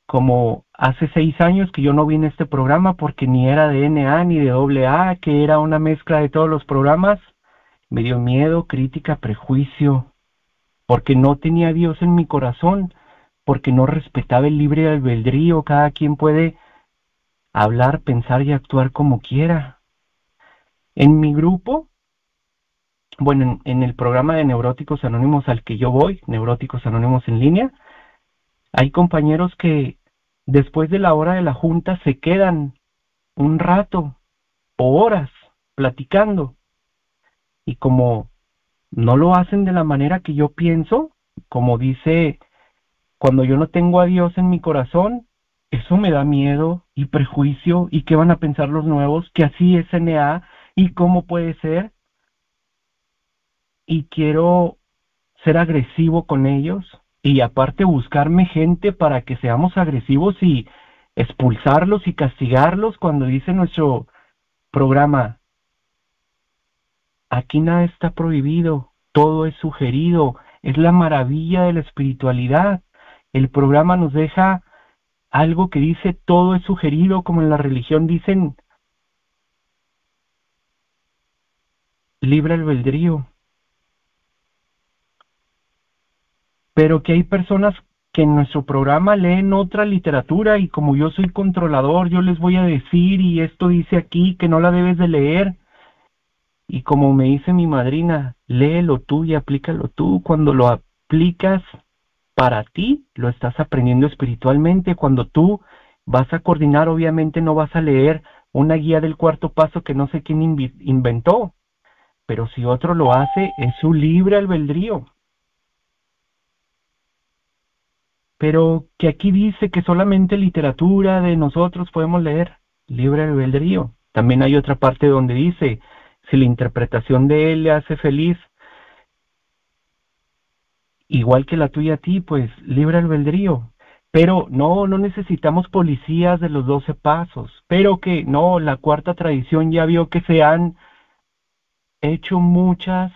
Como hace 6 años que yo no vine a este programa porque ni era de NA ni de AA, que era una mezcla de todos los programas, me dio miedo, crítica, prejuicio, porque no tenía a Dios en mi corazón, porque no respetaba el libre albedrío, cada quien puede hablar, pensar y actuar como quiera. En mi grupo, bueno, en el programa de Neuróticos Anónimos al que yo voy, Neuróticos Anónimos en línea, hay compañeros que después de la hora de la junta se quedan un rato o horas platicando, y como no lo hacen de la manera que yo pienso, como dice, cuando yo no tengo a Dios en mi corazón, eso me da miedo y prejuicio, y qué van a pensar los nuevos, que así es NA y cómo puede ser, y quiero ser agresivo con ellos y aparte buscarme gente para que seamos agresivos y expulsarlos y castigarlos cuando dice nuestro programa, aquí nada está prohibido, todo es sugerido, es la maravilla de la espiritualidad. El programa nos deja algo que dice todo es sugerido, como en la religión dicen libre albedrío. Pero que hay personas que en nuestro programa leen otra literatura y como yo soy controlador, yo les voy a decir y esto dice aquí que no la debes de leer. Y como me dice mi madrina, léelo tú y aplícalo tú. Cuando lo aplicas para ti, lo estás aprendiendo espiritualmente. Cuando tú vas a coordinar, obviamente no vas a leer una guía del cuarto paso que no sé quién inventó, pero si otro lo hace, es su libre albedrío. Pero que aquí dice que solamente literatura de nosotros podemos leer, libre albedrío. También hay otra parte donde dice, si la interpretación de él le hace feliz, igual que la tuya a ti, pues libre albedrío. Pero no necesitamos policías de los 12 pasos, pero que no, la cuarta tradición ya vio que se han hecho muchas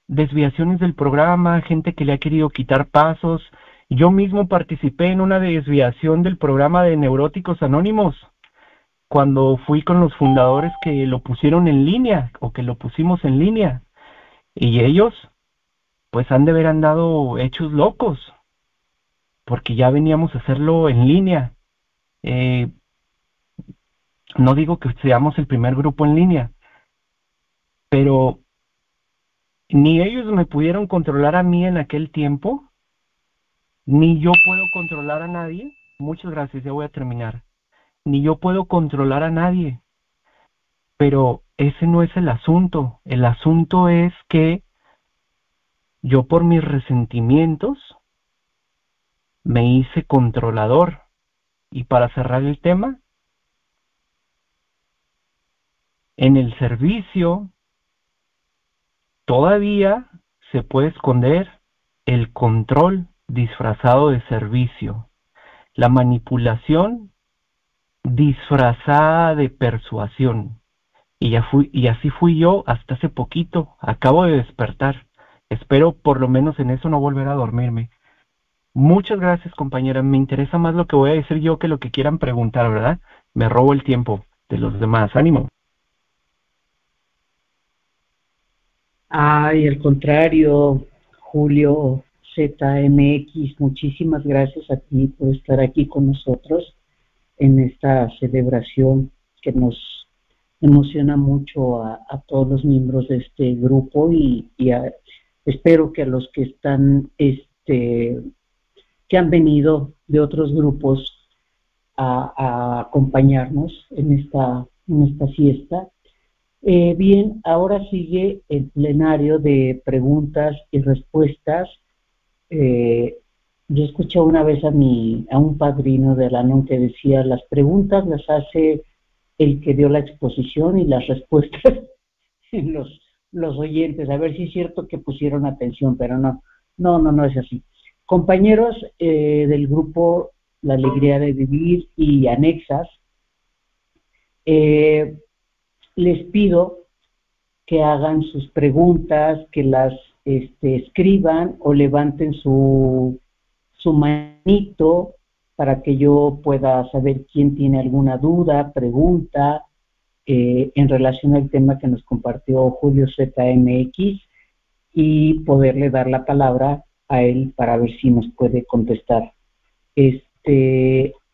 desviaciones del programa, gente que le ha querido quitar pasos. Yo mismo participé en una desviación del programa de Neuróticos Anónimos, cuando fui con los fundadores que lo pusieron en línea, o que lo pusimos en línea, y ellos, pues han de haber andado hechos locos, porque ya veníamos a hacerlo en línea. Eh, no digo que seamos el primer grupo en línea, pero ni ellos me pudieron controlar a mí en aquel tiempo, ni yo puedo controlar a nadie. Muchas gracias, ya voy a terminar. Ni yo puedo controlar a nadie, pero ese no es el asunto. El asunto es que yo por mis resentimientos me hice controlador. Y para cerrar el tema, en el servicio todavía se puede esconder el control disfrazado de servicio, la manipulación disfrazada de persuasión. Y así fui yo hasta hace poquito, acabo de despertar. Espero por lo menos en eso no volver a dormirme. Muchas gracias, compañera. Me interesa más lo que voy a decir yo que lo que quieran preguntar, ¿verdad? Me robo el tiempo de los demás. Ánimo. Ay, al contrario, Julio ZMX, muchísimas gracias a ti por estar aquí con nosotros en esta celebración que nos emociona mucho a todos los miembros de este grupo y espero que a los que están, que han venido de otros grupos a acompañarnos en esta fiesta. Bien, ahora sigue el plenario de preguntas y respuestas. Yo escuché una vez a un padrino de Alanon que decía, las preguntas las hace el que dio la exposición y las respuestas los oyentes. A ver si es cierto que pusieron atención, pero no es así. Compañeros del grupo La Alegría de Vivir y anexas, les pido que hagan sus preguntas, que las escriban o levanten su manito para que yo pueda saber quién tiene alguna duda, pregunta en relación al tema que nos compartió Julio ZMX y poderle dar la palabra a él para ver si nos puede contestar.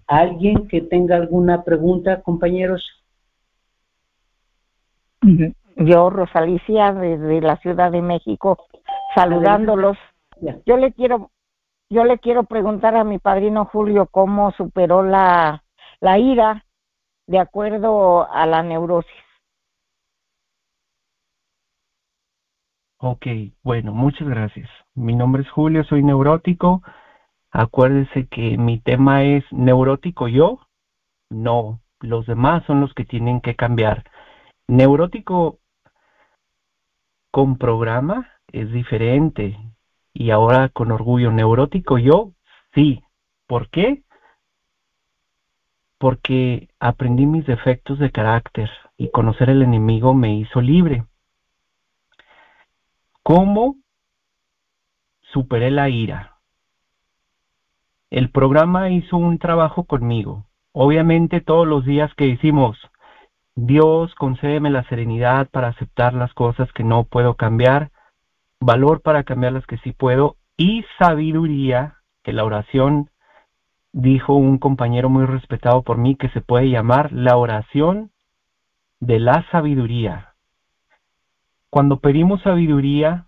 ¿Alguien que tenga alguna pregunta, compañeros? Yo, Rosalicia, desde la Ciudad de México, saludándolos. Yo le quiero preguntar a mi padrino Julio cómo superó la ira de acuerdo a la neurosis. Ok, bueno, muchas gracias. Mi nombre es Julio, soy neurótico. Acuérdese que mi tema es neurótico yo, no, los demás son los que tienen que cambiar. Neurótico con programa es diferente y ahora con orgullo neurótico yo, sí. ¿Por qué? Porque aprendí mis defectos de carácter y conocer el enemigo me hizo libre. ¿Cómo superé la ira? El programa hizo un trabajo conmigo. Obviamente todos los días que decimos, Dios, concédeme la serenidad para aceptar las cosas que no puedo cambiar, valor para cambiar las que sí puedo, y sabiduría, que la oración, dijo un compañero muy respetado por mí, que se puede llamar la oración de la sabiduría. Cuando pedimos sabiduría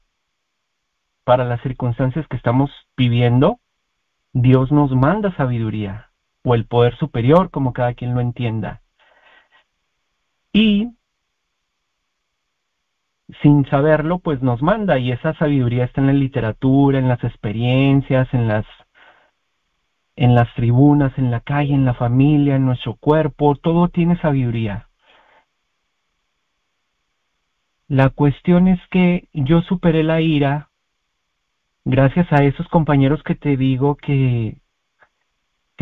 para las circunstancias que estamos viviendo, Dios nos manda sabiduría, o el poder superior, como cada quien lo entienda. Y sin saberlo, pues nos manda, y esa sabiduría está en la literatura, en las experiencias, en las tribunas, en la calle, en la familia, en nuestro cuerpo, todo tiene sabiduría. La cuestión es que yo superé la ira gracias a esos compañeros que te digo que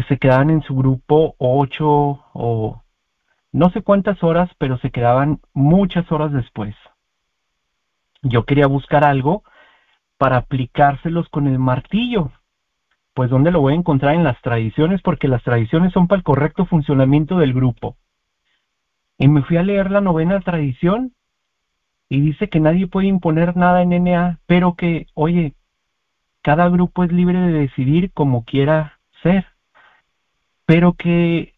se quedaban en su grupo 8 o no sé cuántas horas, pero se quedaban muchas horas después. Yo quería buscar algo para aplicárselos con el martillo. Pues ¿dónde lo voy a encontrar? En las tradiciones, porque las tradiciones son para el correcto funcionamiento del grupo. Y me fui a leer la 9ª tradición y dice que nadie puede imponer nada en NA, pero que, oye, cada grupo es libre de decidir como quiera ser, pero que...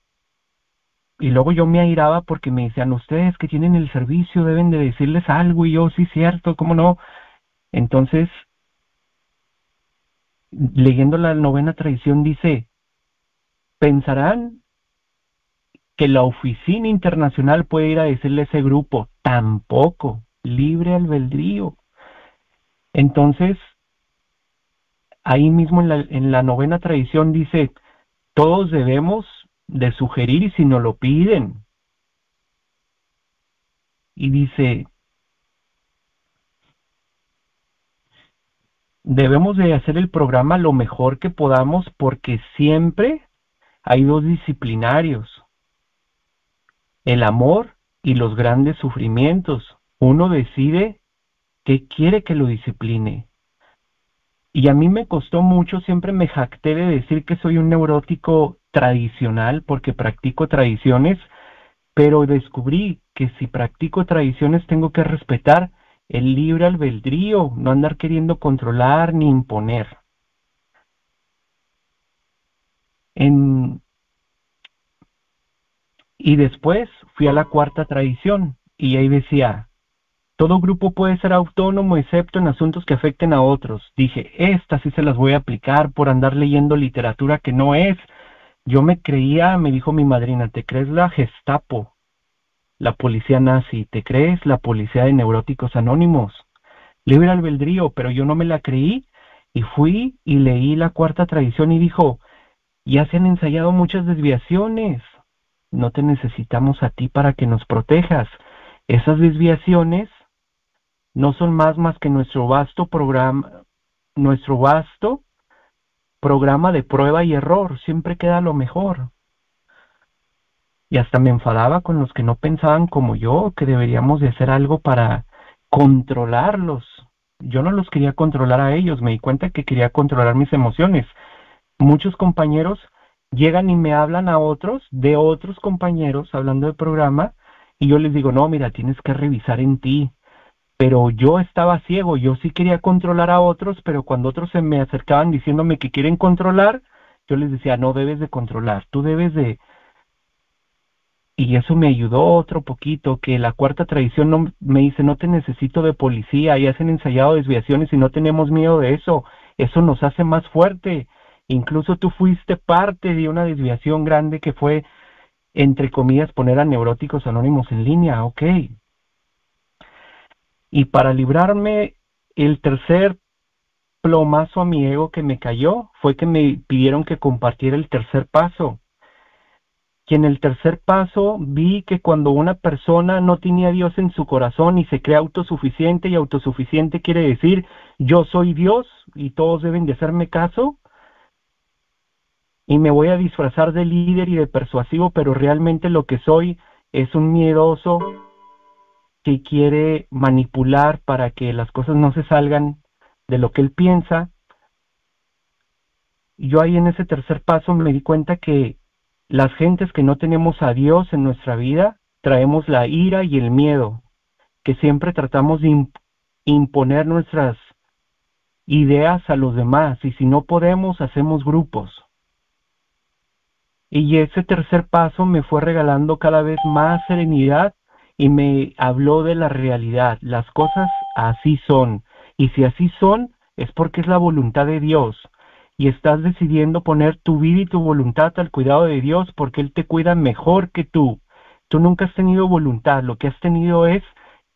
Y luego yo me airaba porque me decían, ustedes que tienen el servicio deben de decirles algo, y yo, sí, cierto, ¿cómo no? Entonces, leyendo la 9ª tradición dice, pensarán que la oficina internacional puede ir a decirle a ese grupo, tampoco, libre albedrío. Entonces, ahí mismo en la 9ª tradición dice, todos debemos de sugerir y si nos lo piden. Y dice, debemos de hacer el programa lo mejor que podamos porque siempre hay dos disciplinarios, el amor y los grandes sufrimientos. Uno decide qué quiere que lo discipline. Y a mí me costó mucho, siempre me jacté de decir que soy un neurótico tradicional porque practico tradiciones, pero descubrí que si practico tradiciones tengo que respetar el libre albedrío, no andar queriendo controlar ni imponer. Y después fui a la 4ª tradición y ahí decía, todo grupo puede ser autónomo excepto en asuntos que afecten a otros. Dije, estas sí se las voy a aplicar por andar leyendo literatura que no es. Yo me creía, me dijo mi madrina, ¿te crees la Gestapo, la policía nazi? ¿Te crees la policía de neuróticos anónimos? Libre albedrío, pero yo no me la creí y fui y leí la 4ª tradición y dijo, ya se han ensayado muchas desviaciones, no te necesitamos a ti para que nos protejas. Esas desviaciones no son más que nuestro vasto programa, nuestro vasto programa de prueba y error, siempre queda lo mejor. Y hasta me enfadaba con los que no pensaban como yo, que deberíamos de hacer algo para controlarlos. Yo no los quería controlar a ellos, me di cuenta que quería controlar mis emociones. Muchos compañeros llegan y me hablan a otros, de otros compañeros, hablando del programa, y yo les digo, no, mira, tienes que revisar en ti. Pero yo estaba ciego, yo sí quería controlar a otros, pero cuando otros se me acercaban diciéndome que quieren controlar, yo les decía, no debes de controlar, tú debes de... Y eso me ayudó otro poquito, que la cuarta tradición no, me dice, no te necesito de policía, ya se han ensayado desviaciones y no tenemos miedo de eso nos hace más fuerte. Incluso tú fuiste parte de una desviación grande que fue, entre comillas, poner a Neuróticos Anónimos en línea, ok. Y para librarme, el tercer plomazo a mi ego que me cayó fue que me pidieron que compartiera el tercer paso. Y en el tercer paso vi que cuando una persona no tiene a Dios en su corazón y se cree autosuficiente, y autosuficiente quiere decir yo soy Dios y todos deben de hacerme caso, y me voy a disfrazar de líder y de persuasivo, pero realmente lo que soy es un miedoso que quiere manipular para que las cosas no se salgan de lo que él piensa. Yo ahí en ese tercer paso me di cuenta que las gentes que no tenemos a Dios en nuestra vida, traemos la ira y el miedo, que siempre tratamos de imponer nuestras ideas a los demás, y si no podemos, hacemos grupos. Y ese tercer paso me fue regalando cada vez más serenidad y me habló de la realidad. Las cosas así son, y si así son, es porque es la voluntad de Dios. Y estás decidiendo poner tu vida y tu voluntad al cuidado de Dios porque Él te cuida mejor que tú. Tú nunca has tenido voluntad, lo que has tenido es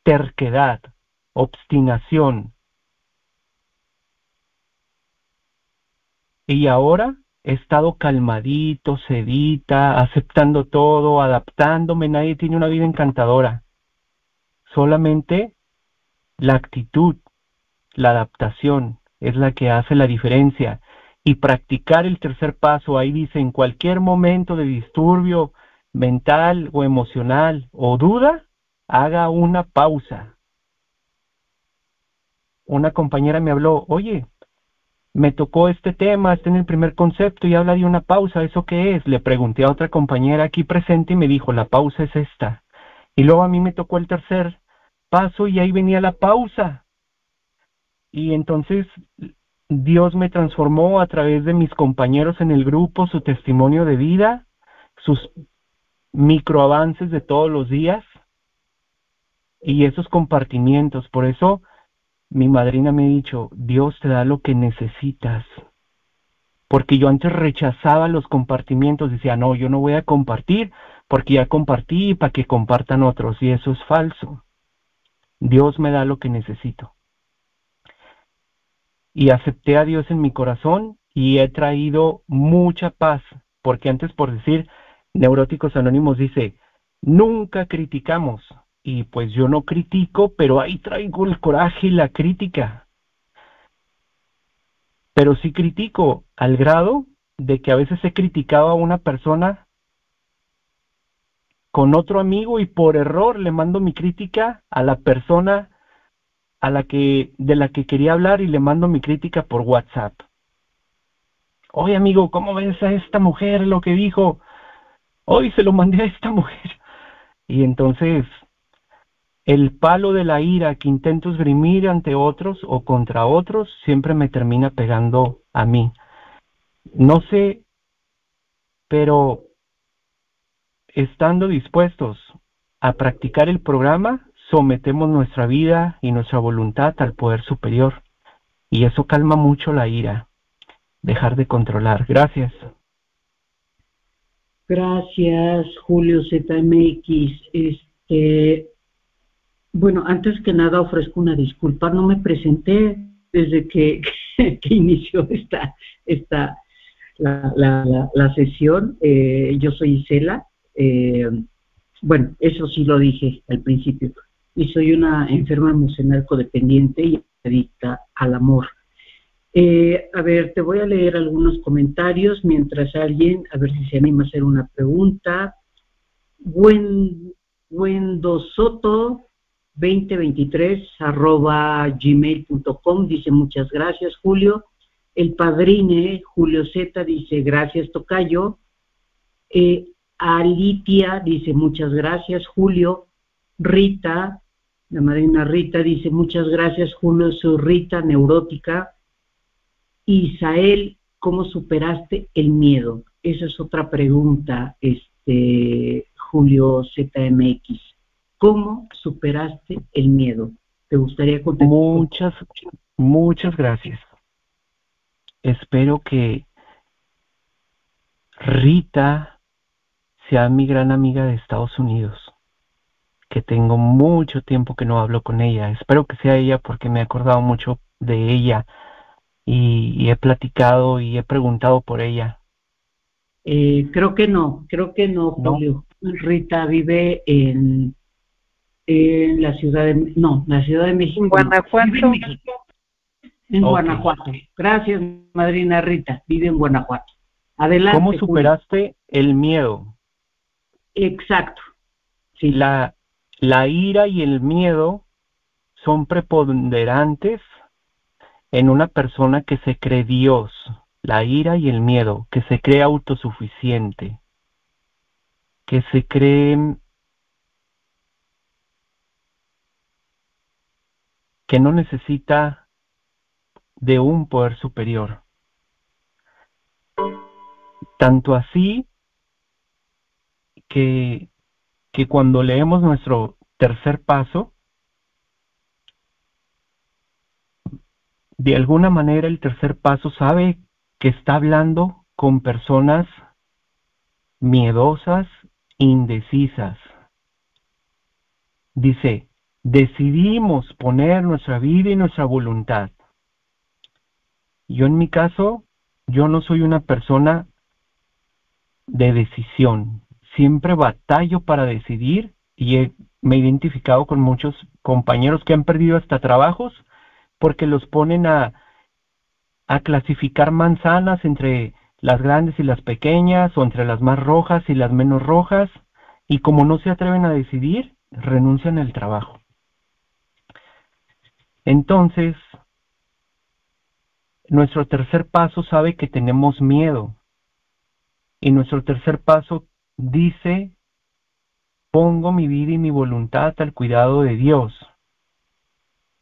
terquedad, obstinación. Y ahora he estado calmadito, sedita, aceptando todo, adaptándome. Nadie tiene una vida encantadora. Solamente la actitud, la adaptación es la que hace la diferencia. Y practicar el tercer paso, ahí dice, en cualquier momento de disturbio mental o emocional o duda, haga una pausa. Una compañera me habló, oye, me tocó este tema, está en el primer concepto y habla de una pausa, ¿eso qué es? Le pregunté a otra compañera aquí presente y me dijo, la pausa es esta. Y luego a mí me tocó el tercer paso y ahí venía la pausa. Y entonces Dios me transformó a través de mis compañeros en el grupo, su testimonio de vida, sus microavances de todos los días y esos compartimientos. Por eso mi madrina me ha dicho, Dios te da lo que necesitas. Porque yo antes rechazaba los compartimientos, decía, no, yo no voy a compartir porque ya compartí para que compartan otros, y eso es falso. Dios me da lo que necesito. Y acepté a Dios en mi corazón y he traído mucha paz, porque antes, por decir, Neuróticos Anónimos dice, nunca criticamos, y pues yo no critico, pero ahí traigo el coraje y la crítica. Pero sí critico al grado de que a veces he criticado a una persona con otro amigo y por error le mando mi crítica a la persona de la que quería hablar y le mando mi crítica por WhatsApp. Oye amigo, ¿cómo ves a esta mujer lo que dijo? Hoy se lo mandé a esta mujer. Y entonces el palo de la ira que intento esgrimir ante otros o contra otros siempre me termina pegando a mí. No sé, pero estando dispuestos a practicar el programa, sometemos nuestra vida y nuestra voluntad al poder superior. Y eso calma mucho la ira. Dejar de controlar. Gracias. Gracias, Julio ZMX. Bueno, antes que nada ofrezco una disculpa. No me presenté desde que inició la sesión. Yo soy Isela. Bueno, eso sí lo dije al principio. Y soy una enferma emocional codependiente y adicta al amor. A ver, te voy a leer algunos comentarios mientras alguien, a ver si se anima a hacer una pregunta. Wendosoto 2023 @gmail.com dice muchas gracias, Julio. El padrine Julio Z dice gracias, tocayo. Alitia dice muchas gracias, Julio. Rita, la madrina Rita dice muchas gracias, Julio. Soy Rita, neurótica. Isael, ¿cómo superaste el miedo? Esa es otra pregunta, Julio ZMX. ¿Cómo superaste el miedo? ¿Te gustaría contestar? Muchas gracias. Espero que Rita sea mi gran amiga de Estados Unidos, que tengo mucho tiempo que no hablo con ella. Espero que sea ella porque me he acordado mucho de ella y he platicado y he preguntado por ella. Creo que no, Julio. ¿No? Rita vive en la ciudad de... No, la Ciudad de México. En Guanajuato. Vive en México. En Guanajuato. Gracias, madrina Rita. Vive en Guanajuato. Adelante. ¿Cómo superaste el miedo? Exacto. Sí. La ira y el miedo son preponderantes en una persona que se cree Dios. La ira y el miedo, que se cree autosuficiente, que se cree que no necesita de un poder superior. Tanto así que cuando leemos nuestro tercer paso, de alguna manera el tercer paso sabe que está hablando con personas miedosas, indecisas. Dice, decidimos poner nuestra vida y nuestra voluntad. Yo en mi caso, yo no soy una persona de decisión. Siempre batallo para decidir y me he identificado con muchos compañeros que han perdido hasta trabajos porque los ponen a clasificar manzanas entre las grandes y las pequeñas o entre las más rojas y las menos rojas, y como no se atreven a decidir, renuncian al trabajo. Entonces, nuestro tercer paso sabe que tenemos miedo. Y nuestro tercer paso dice, pongo mi vida y mi voluntad al cuidado de Dios.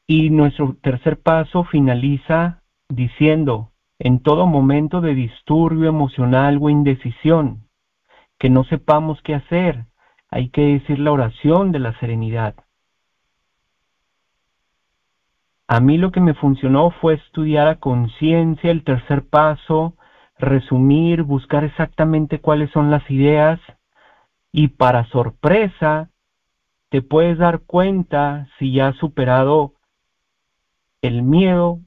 Y nuestro tercer paso finaliza diciendo, en todo momento de disturbio emocional o indecisión, que no sepamos qué hacer, hay que decir la oración de la serenidad. A mí lo que me funcionó fue estudiar a conciencia el tercer paso, resumir, buscar exactamente cuáles son las ideas, y para sorpresa te puedes dar cuenta si ya has superado el miedo,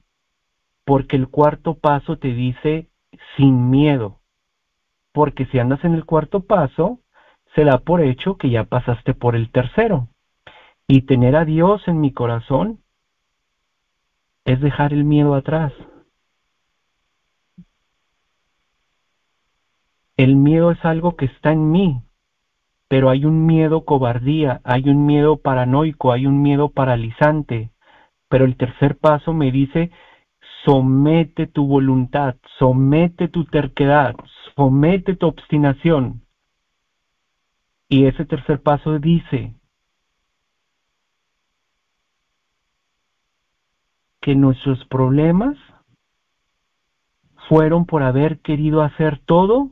porque el cuarto paso te dice sin miedo, porque si andas en el cuarto paso, se da por hecho que ya pasaste por el tercero, y tener a Dios en mi corazón es dejar el miedo atrás. El miedo es algo que está en mí, pero hay un miedo cobardía, hay un miedo paranoico, hay un miedo paralizante. Pero el tercer paso me dice, somete tu voluntad, somete tu terquedad, somete tu obstinación. Y ese tercer paso dice que nuestros problemas fueron por haber querido hacer todo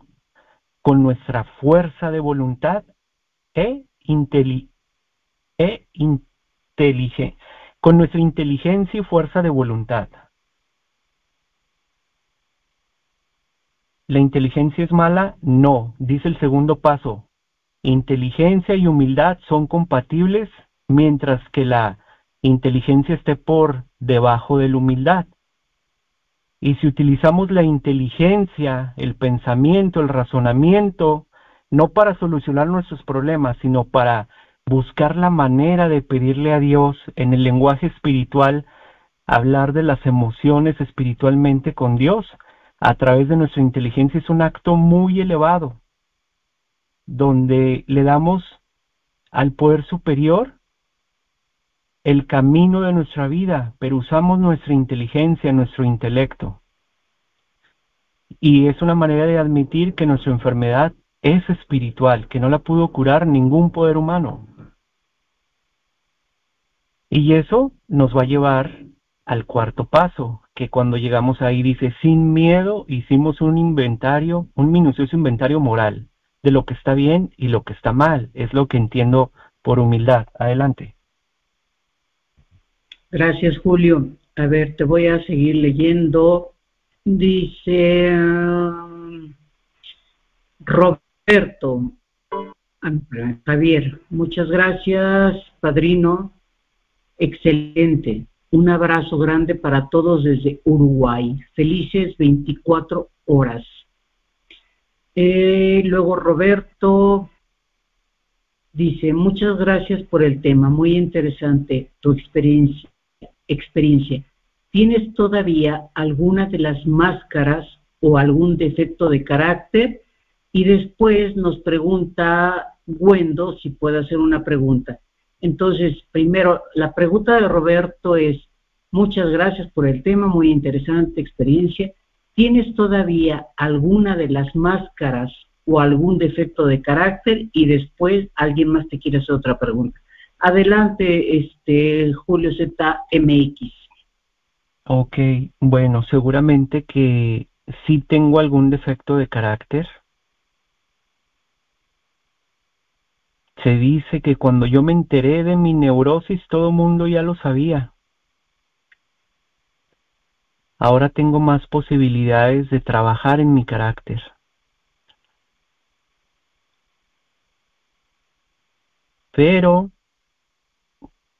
con nuestra fuerza de voluntad con nuestra inteligencia y fuerza de voluntad. ¿La inteligencia es mala? No, dice el segundo paso. Inteligencia y humildad son compatibles mientras que la inteligencia esté por debajo de la humildad. Y si utilizamos la inteligencia, el pensamiento, el razonamiento, no para solucionar nuestros problemas, sino para buscar la manera de pedirle a Dios en el lenguaje espiritual hablar de las emociones espiritualmente con Dios a través de nuestra inteligencia es un acto muy elevado, donde le damos al poder superior el camino de nuestra vida, pero usamos nuestra inteligencia, nuestro intelecto. Y es una manera de admitir que nuestra enfermedad es espiritual, que no la pudo curar ningún poder humano. Y eso nos va a llevar al cuarto paso, que cuando llegamos ahí dice, sin miedo hicimos un inventario, un minucioso inventario moral de lo que está bien y lo que está mal. Es lo que entiendo por humildad. Adelante. Gracias, Julio. A ver, te voy a seguir leyendo. Dice Roberto, Javier, muchas gracias, padrino. Excelente. Un abrazo grande para todos desde Uruguay. Felices 24 horas. Luego Roberto dice, muchas gracias por el tema, muy interesante tu experiencia. ¿Tienes todavía alguna de las máscaras o algún defecto de carácter? Y después nos pregunta Wendo si puede hacer una pregunta. Entonces, primero, la pregunta de Roberto es, muchas gracias por el tema, muy interesante experiencia. ¿Tienes todavía alguna de las máscaras o algún defecto de carácter? Y después alguien más te quiere hacer otra pregunta. Adelante, Julio ZMX. Ok, bueno, seguramente que sí tengo algún defecto de carácter. Se dice que cuando yo me enteré de mi neurosis, todo el mundo ya lo sabía. Ahora tengo más posibilidades de trabajar en mi carácter. Pero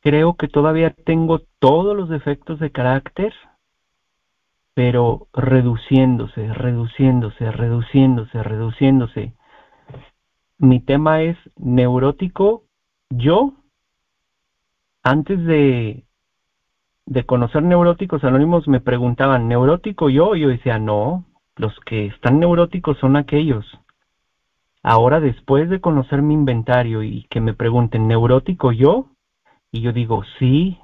creo que todavía tengo todos los defectos de carácter, pero reduciéndose. Mi tema es neurótico. Yo, antes de conocer Neuróticos Anónimos, me preguntaban, ¿neurótico yo? Y yo decía, no, los que están neuróticos son aquellos. Ahora, después de conocer mi inventario y que me pregunten, ¿neurótico yo? Y yo digo, sí,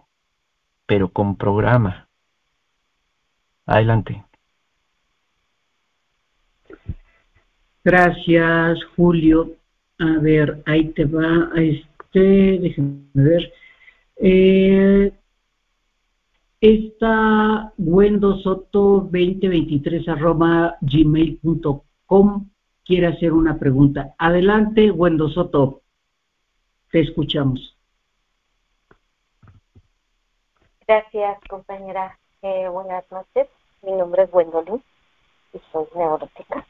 pero con programa. Adelante. Gracias, Julio. A ver, ahí te va, déjenme ver. Esta wendosoto2023@gmail.com quiere hacer una pregunta. Adelante, Wendo Soto. Te escuchamos. Gracias, compañera. Buenas noches. Mi nombre es Gwendolyn y soy neurótica.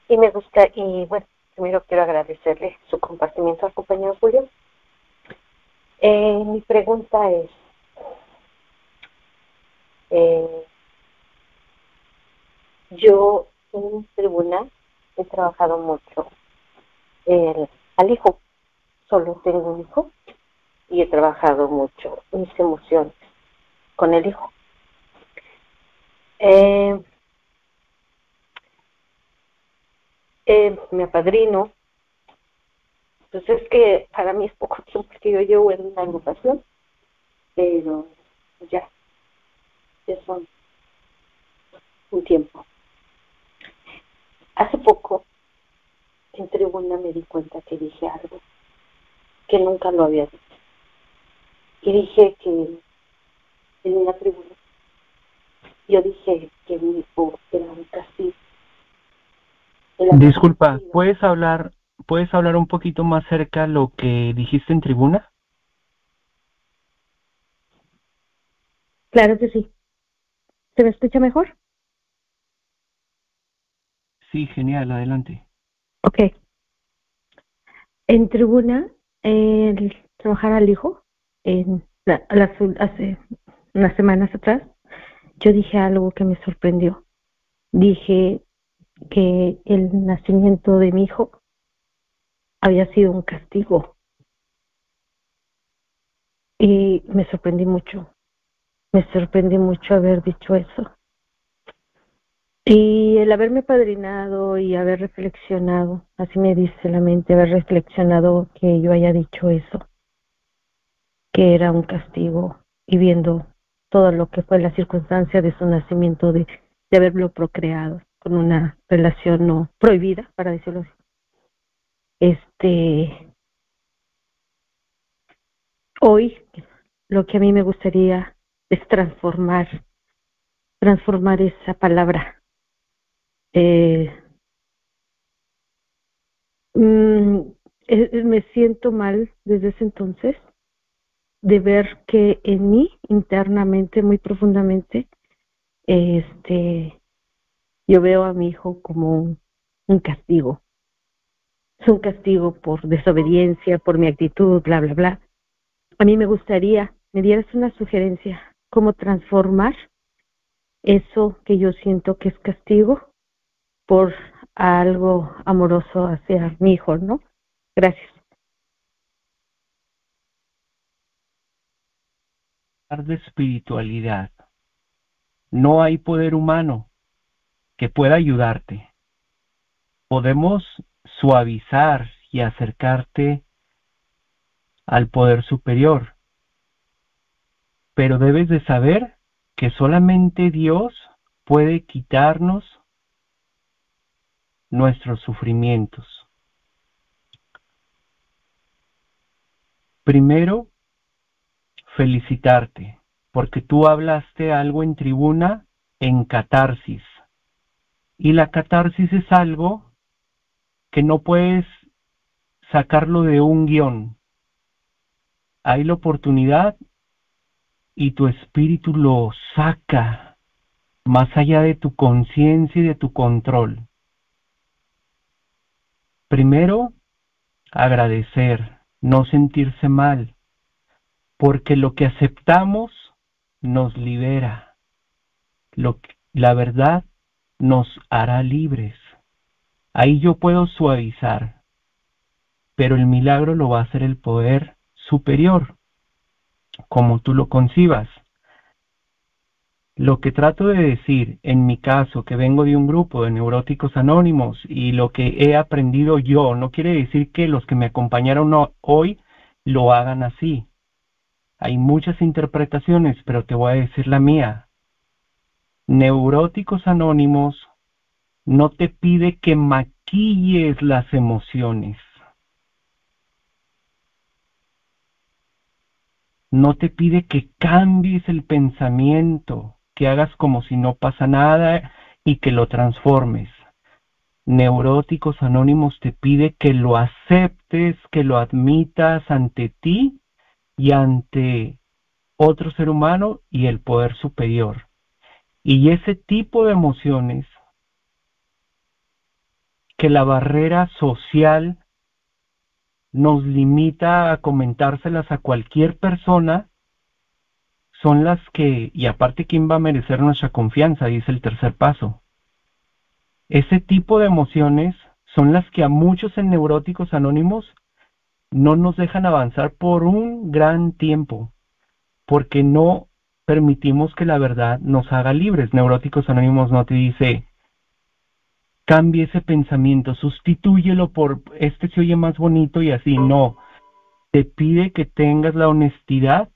Y me gusta, y bueno, primero quiero agradecerle su compartimiento al compañero Julio. Mi pregunta es, yo en un tribunal he trabajado mucho al hijo, solo tengo un hijo, y he trabajado mucho mis emociones con el hijo. Me apadrino, pues es que para mí es poco tiempo que yo llevo en una agrupación, pero ya son un tiempo. Hace poco en tribuna me di cuenta que dije algo que nunca lo había dicho, y dije que en una tribuna yo dije que mi hijo era un castigo. Disculpa, ¿puedes hablar un poquito más cerca lo que dijiste en tribuna? Claro que sí. ¿Se me escucha mejor? Sí, genial, adelante. Ok. En tribuna, el trabajar al hijo, hace unas semanas atrás, yo dije algo que me sorprendió. Dije que el nacimiento de mi hijo había sido un castigo. Y me sorprendí mucho. Me sorprendí mucho haber dicho eso. Y el haberme padrinado y haber reflexionado, así me dice la mente, haber reflexionado que yo haya dicho eso, que era un castigo, y viendo todo lo que fue la circunstancia de su nacimiento, de haberlo procreado con una relación no prohibida, para decirlo así. Hoy lo que a mí me gustaría es transformar esa palabra. Me siento mal desde ese entonces de ver que en mí, internamente, muy profundamente, yo veo a mi hijo como un castigo. Es un castigo por desobediencia, por mi actitud, bla, bla, bla. A mí me gustaría, me dieras una sugerencia, cómo transformar eso que yo siento que es castigo por algo amoroso hacia mi hijo, ¿no? Gracias. De espiritualidad. No hay poder humano que pueda ayudarte. Podemos suavizar y acercarte al poder superior, pero debes de saber que solamente Dios puede quitarnos nuestros sufrimientos. Primero, felicitarte, porque tú hablaste algo en tribuna en catarsis. Y la catarsis es algo que no puedes sacarlo de un guión. Hay la oportunidad y tu espíritu lo saca más allá de tu conciencia y de tu control. Primero, agradecer, no sentirse mal, porque lo que aceptamos nos libera. La verdad nos hará libres. Ahí yo puedo suavizar, pero el milagro lo va a hacer el poder superior, como tú lo concibas. Lo que trato de decir, en mi caso, que vengo de un grupo de neuróticos anónimos y lo que he aprendido yo, no quiere decir que los que me acompañaron hoy lo hagan así. Hay muchas interpretaciones, pero te voy a decir la mía. Neuróticos Anónimos no te pide que maquilles las emociones. No te pide que cambies el pensamiento, que hagas como si no pasa nada y que lo transformes. Neuróticos Anónimos te pide que lo aceptes, que lo admitas ante ti y ante otro ser humano y el poder superior. Y ese tipo de emociones que la barrera social nos limita a comentárselas a cualquier persona, son las que, y aparte, ¿quién va a merecer nuestra confianza? Dice el tercer paso. Ese tipo de emociones son las que a muchos en Neuróticos Anónimos no nos dejan avanzar por un gran tiempo, porque no permitimos que la verdad nos haga libres. Neuróticos Anónimos no te dice, cambie ese pensamiento, sustitúyelo por este se oye más bonito y así, no. Te pide que tengas la honestidad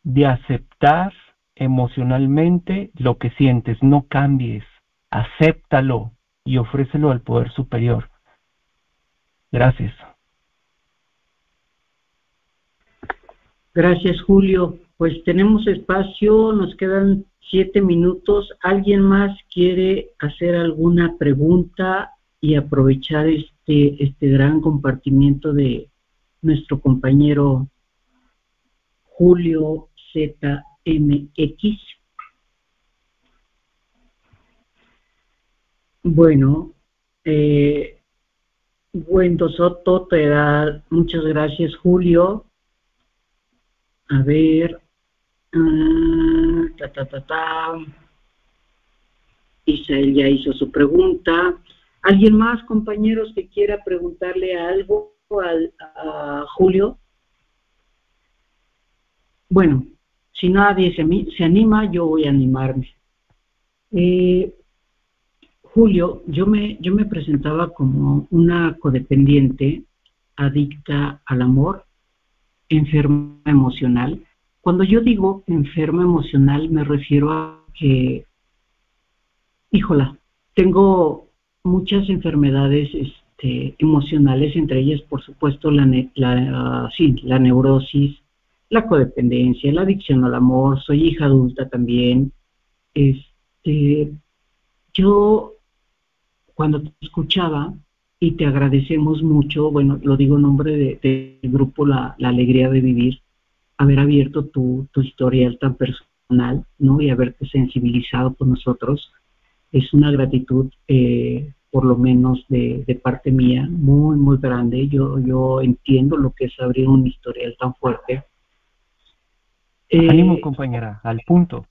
de aceptar emocionalmente lo que sientes, no cambies, acéptalo y ofrécelo al poder superior. Gracias. Gracias, Julio. Pues tenemos espacio, nos quedan 7 minutos. ¿Alguien más quiere hacer alguna pregunta y aprovechar este gran compartimiento de nuestro compañero Julio ZMX? Bueno, Buen Soto te da muchas gracias, Julio. A ver, Isael ya hizo su pregunta. ¿Alguien más, compañeros, que quiera preguntarle algo a Julio? Bueno, Si nadie se anima, yo voy a animarme. Julio, yo me presentaba como una codependiente, adicta al amor, enferma emocional. Cuando yo digo enferma emocional, me refiero a que, híjola, tengo muchas enfermedades emocionales, entre ellas, por supuesto, la neurosis, la codependencia, la adicción al amor. Soy hija adulta también. Yo, cuando te escuchaba, y te agradecemos mucho, bueno, lo digo en nombre del grupo La Alegría de Vivir, haber abierto tu historial tan personal, ¿no? Y haberte sensibilizado con nosotros. Es una gratitud, por lo menos de parte mía, muy, muy grande. Yo entiendo lo que es abrir un historial tan fuerte. Ánimo, compañera, al punto.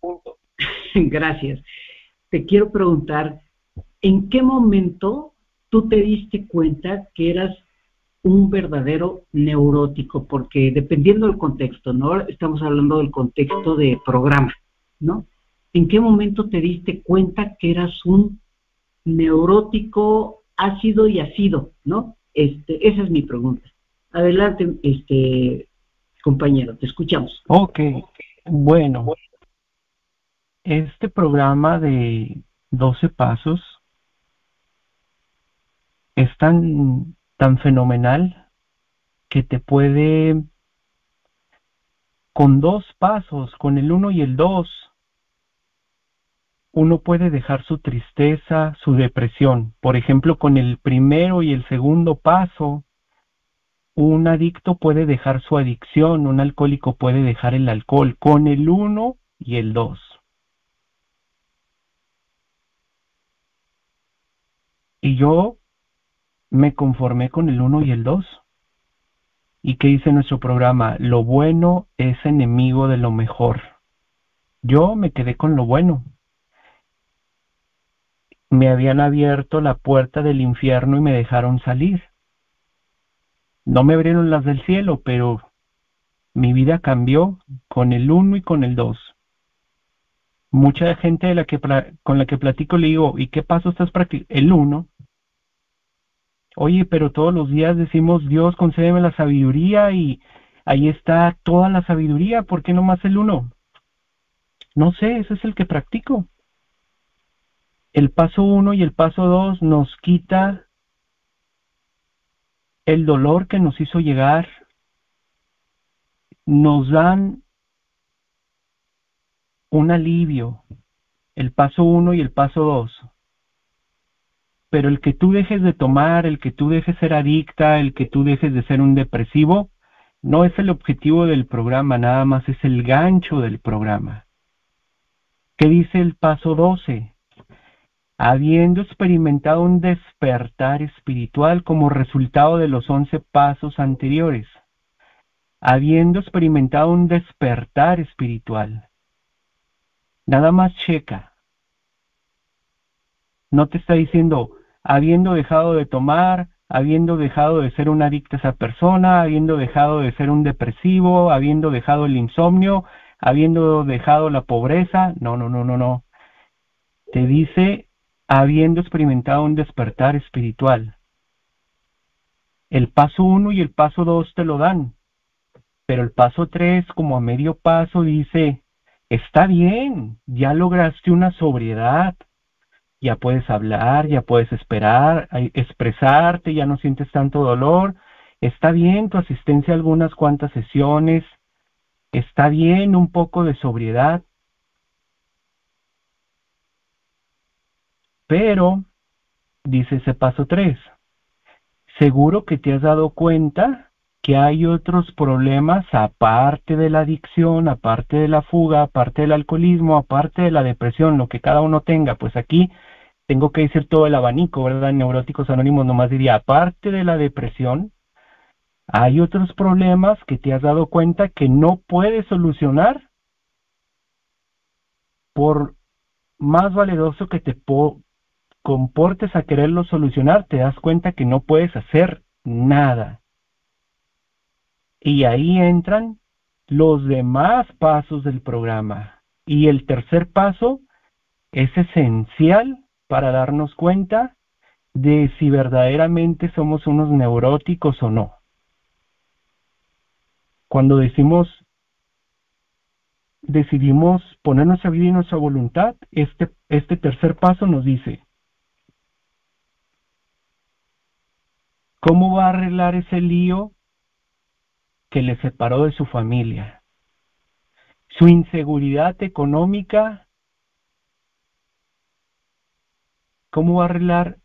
Gracias. Te quiero preguntar, ¿en qué momento tú te diste cuenta que eras un verdadero neurótico? Porque dependiendo del contexto, ¿no? Estamos hablando del contexto de programa, ¿no? ¿En qué momento te diste cuenta que eras un neurótico ácido y ácido, ¿no? Esa es mi pregunta. Adelante, compañero, te escuchamos. Ok, bueno, este programa de 12 pasos es tan fenomenal que te puede, con 2 pasos, con el 1 y el 2, uno puede dejar su tristeza, su depresión. Por ejemplo, con el primero y el segundo paso, un adicto puede dejar su adicción, un alcohólico puede dejar el alcohol, con el 1 y el 2. Y yo me conformé con el 1 y el 2. ¿Y qué dice nuestro programa? Lo bueno es enemigo de lo mejor. Yo me quedé con lo bueno. Me habían abierto la puerta del infierno y me dejaron salir. No me abrieron las del cielo, pero mi vida cambió con el 1 y con el 2. Mucha gente con la que platico le digo, ¿y qué paso estás practicando? El 1. Oye, pero todos los días decimos, Dios, concédeme la sabiduría, y ahí está toda la sabiduría, ¿por qué nomás el 1? No sé, ese es el que practico. El paso 1 y el paso 2 nos quita el dolor que nos hizo llegar, nos dan un alivio, el paso 1 y el paso 2. Pero el que tú dejes de tomar, el que tú dejes ser adicta, el que tú dejes de ser un depresivo, no es el objetivo del programa, nada más es el gancho del programa. ¿Qué dice el paso 12? Habiendo experimentado un despertar espiritual como resultado de los 11 pasos anteriores. Habiendo experimentado un despertar espiritual. Nada más checa. No te está diciendo, habiendo dejado de tomar, habiendo dejado de ser un adicto a esa persona, habiendo dejado de ser un depresivo, habiendo dejado el insomnio, habiendo dejado la pobreza. No. Te dice, habiendo experimentado un despertar espiritual. El paso 1 y el paso 2 te lo dan, pero el paso 3, como a medio paso, dice, está bien, ya lograste una sobriedad, ya puedes hablar, ya puedes expresarte, ya no sientes tanto dolor, está bien tu asistencia a algunas cuantas sesiones, está bien un poco de sobriedad, pero, dice ese paso 3, seguro que te has dado cuenta que hay otros problemas aparte de la adicción, aparte de la fuga, aparte del alcoholismo, aparte de la depresión, lo que cada uno tenga. Pues aquí tengo que decir todo el abanico, ¿verdad? Neuróticos Anónimos nomás diría, aparte de la depresión, hay otros problemas que te has dado cuenta que no puedes solucionar, por más valeroso que te comportes a quererlo solucionar, te das cuenta que no puedes hacer nada. Y ahí entran los demás pasos del programa. Y el tercer paso es esencial para darnos cuenta de si verdaderamente somos unos neuróticos o no. Cuando decidimos poner nuestra vida y nuestra voluntad, este tercer paso nos dice, ¿cómo va a arreglar ese lío que le separó de su familia? Su inseguridad económica, ¿cómo va a arreglar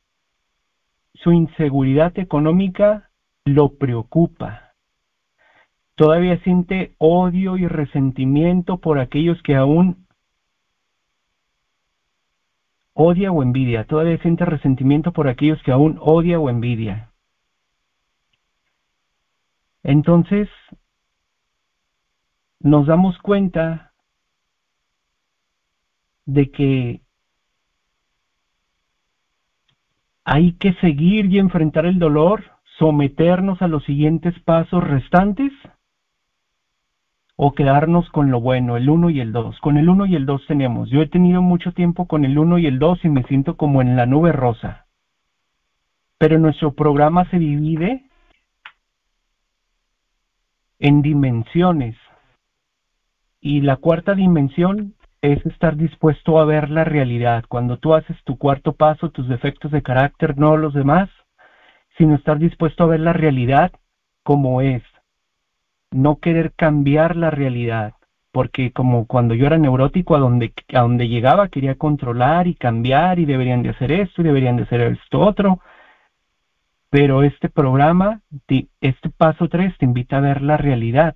su inseguridad económica? Lo preocupa. Todavía siente odio y resentimiento por aquellos que aún odia o envidia. Todavía siente resentimiento por aquellos que aún odia o envidia. Entonces, nos damos cuenta de que hay que seguir y enfrentar el dolor, someternos a los siguientes pasos restantes, o quedarnos con lo bueno, el 1 y el 2. Con el 1 y el 2 tenemos. Yo he tenido mucho tiempo con el 1 y el 2 y me siento como en la nube rosa. Pero nuestro programa se divide en dimensiones. Y la cuarta dimensión es estar dispuesto a ver la realidad. Cuando tú haces tu cuarto paso, tus defectos de carácter, no los demás, sino estar dispuesto a ver la realidad como es. No querer cambiar la realidad, porque como cuando yo era neurótico, a donde llegaba quería controlar y cambiar, y deberían de hacer esto, y deberían de hacer esto otro, pero este programa, este paso 3 te invita a ver la realidad,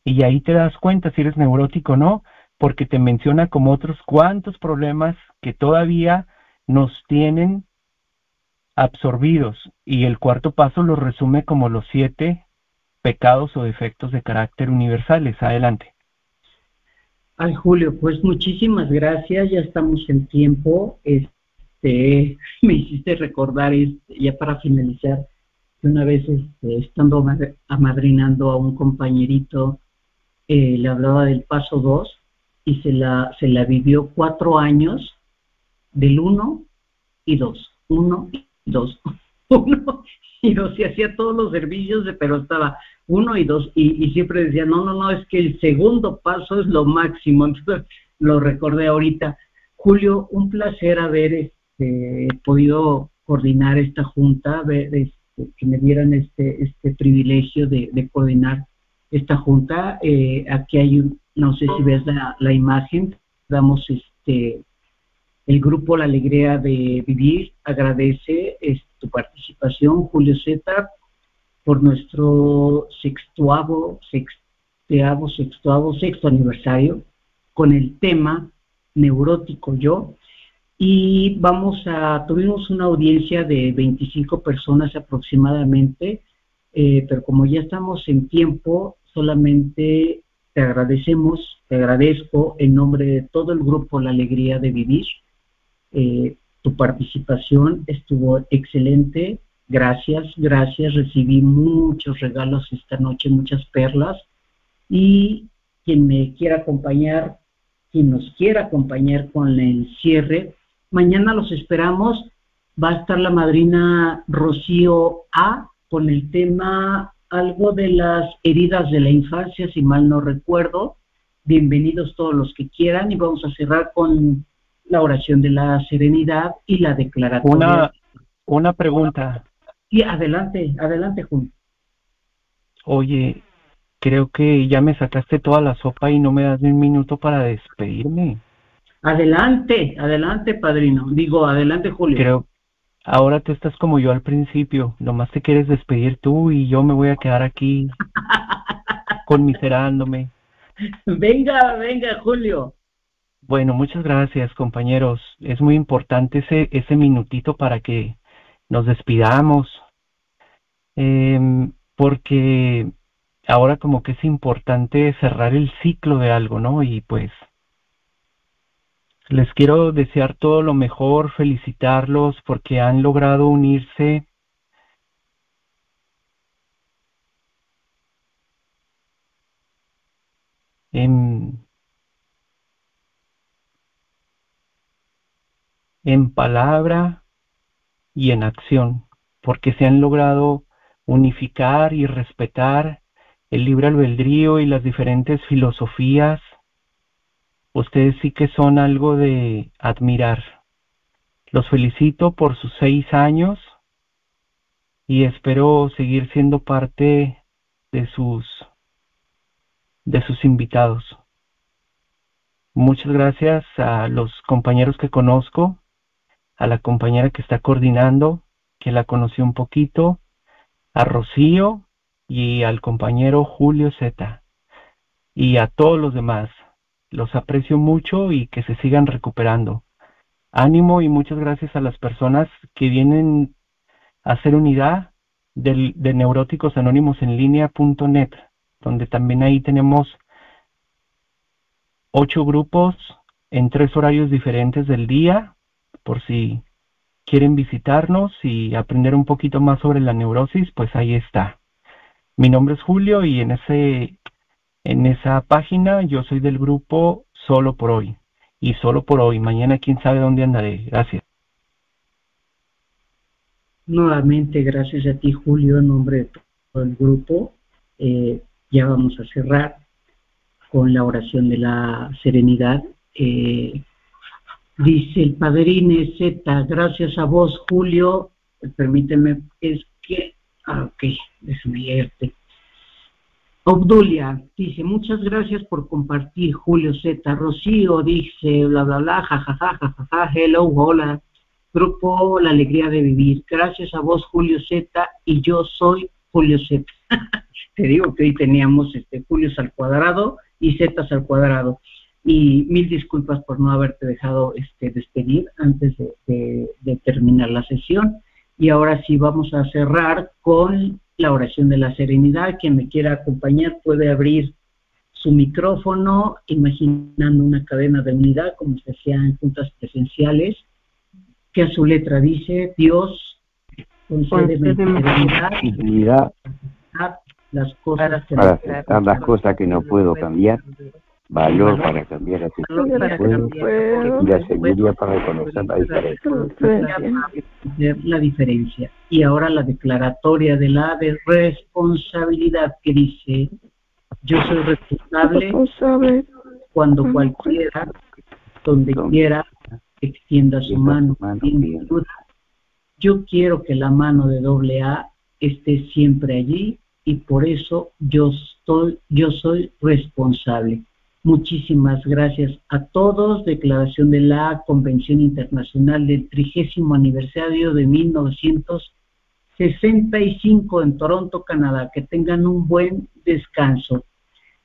y ahí te das cuenta si eres neurótico o no, porque te menciona como otros cuantos problemas que todavía nos tienen absorbidos, y el cuarto paso lo resume como los 7 pecados o defectos de carácter universales. Adelante. Ay, Julio, pues muchísimas gracias, ya estamos en tiempo. Me hiciste recordar, ya para finalizar, que una vez estando amadrinando a un compañerito, le hablaba del paso 2 y se la vivió 4 años del 1 y 2, 1 y 2, 1 y 2, y hacía todos los servicios, pero estaba 1 y 2, y siempre decía, no, es que el segundo paso es lo máximo. Entonces lo recordé ahorita. Julio, un placer haber podido coordinar esta junta, que me dieran este privilegio de coordinar esta junta. Aquí hay no sé si ves la imagen, damos el grupo La Alegría de Vivir agradece tu participación, Julio Zeta, por nuestro sexto aniversario con el tema Neurótico Yo. Y tuvimos una audiencia de 25 personas aproximadamente, pero como ya estamos en tiempo, solamente te agradezco en nombre de todo el grupo La Alegría de Vivir. Tu participación estuvo excelente, gracias, recibí muchos regalos esta noche, muchas perlas, y quien nos quiera acompañar con el cierre, mañana los esperamos. Va a estar la madrina Rocío A con el tema algo de las heridas de la infancia, si mal no recuerdo. Bienvenidos todos los que quieran, y vamos a cerrar con la oración de la serenidad y la declaratoria. Una pregunta. Y adelante, Julio. Oye, creo que ya me sacaste toda la sopa y no me das ni un minuto para despedirme. Adelante, padrino. Adelante, Julio. Creo, ahora tú estás como yo al principio, nomás te quieres despedir tú y yo me voy a quedar aquí conmiserándome. Venga, Julio. Bueno, muchas gracias, compañeros. Es muy importante ese minutito para que nos despidamos, porque ahora como que es importante cerrar el ciclo de algo, ¿no? Y pues les quiero desear todo lo mejor, felicitarlos porque han logrado unirse en palabra y en acción, porque se han logrado unificar y respetar el libre albedrío y las diferentes filosofías. Ustedes sí que son algo de admirar. Los felicito por sus 6 años y espero seguir siendo parte de sus invitados. Muchas gracias a los compañeros que conozco, a la compañera que está coordinando, que la conocí un poquito, a Rocío y al compañero Julio Zeta, y a todos los demás. Los aprecio mucho y que se sigan recuperando. Ánimo y muchas gracias a las personas que vienen a hacer unidad de Neuróticos Anónimos en línea.net, donde también ahí tenemos 8 grupos en 3 horarios diferentes del día, por si quieren visitarnos y aprender un poquito más sobre la neurosis, pues ahí está. Mi nombre es Julio y en esa página yo soy del grupo Solo por Hoy. Y solo por hoy, mañana quién sabe dónde andaré. Gracias. Nuevamente, gracias a ti, Julio, en nombre de todo el grupo. Ya vamos a cerrar con la oración de la serenidad. Dice el Padrine Z, gracias a vos, Julio. Permíteme, es que... ok, déjame leerte. Obdulia dice, muchas gracias por compartir, Julio Z. Rocío dice, bla, bla, bla, jajaja, jajaja, hello, hola. Grupo La Alegría de Vivir. Gracias a vos, Julio Z. Y yo soy Julio Z. Te digo que hoy teníamos Julios al cuadrado y Zetas al cuadrado. Y mil disculpas por no haberte dejado despedir antes de terminar la sesión. Y ahora sí vamos a cerrar con la oración de la serenidad. Quien me quiera acompañar puede abrir su micrófono, imaginando una cadena de unidad, como se hacía en juntas presenciales, que a su letra dice, Dios, concédeme serenidad, las cosas que para aceptar las cosas que no puedo cambiar, valor para cambiar las cosas que puedo, y la seguridad para reconocer la diferencia. Y ahora la declaratoria de la responsabilidad, que dice, yo soy responsable cuando cualquiera, donde quiera, extienda su mano sin ayuda. Yo quiero que la mano de AA esté siempre allí y por eso yo soy responsable. Muchísimas gracias a todos. Declaración de la Convención Internacional del 30º aniversario de 1965 en Toronto, Canadá. Que tengan un buen descanso.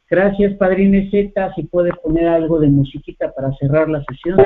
Gracias, Padrine Z. Si puede poner algo de musiquita para cerrar la sesión.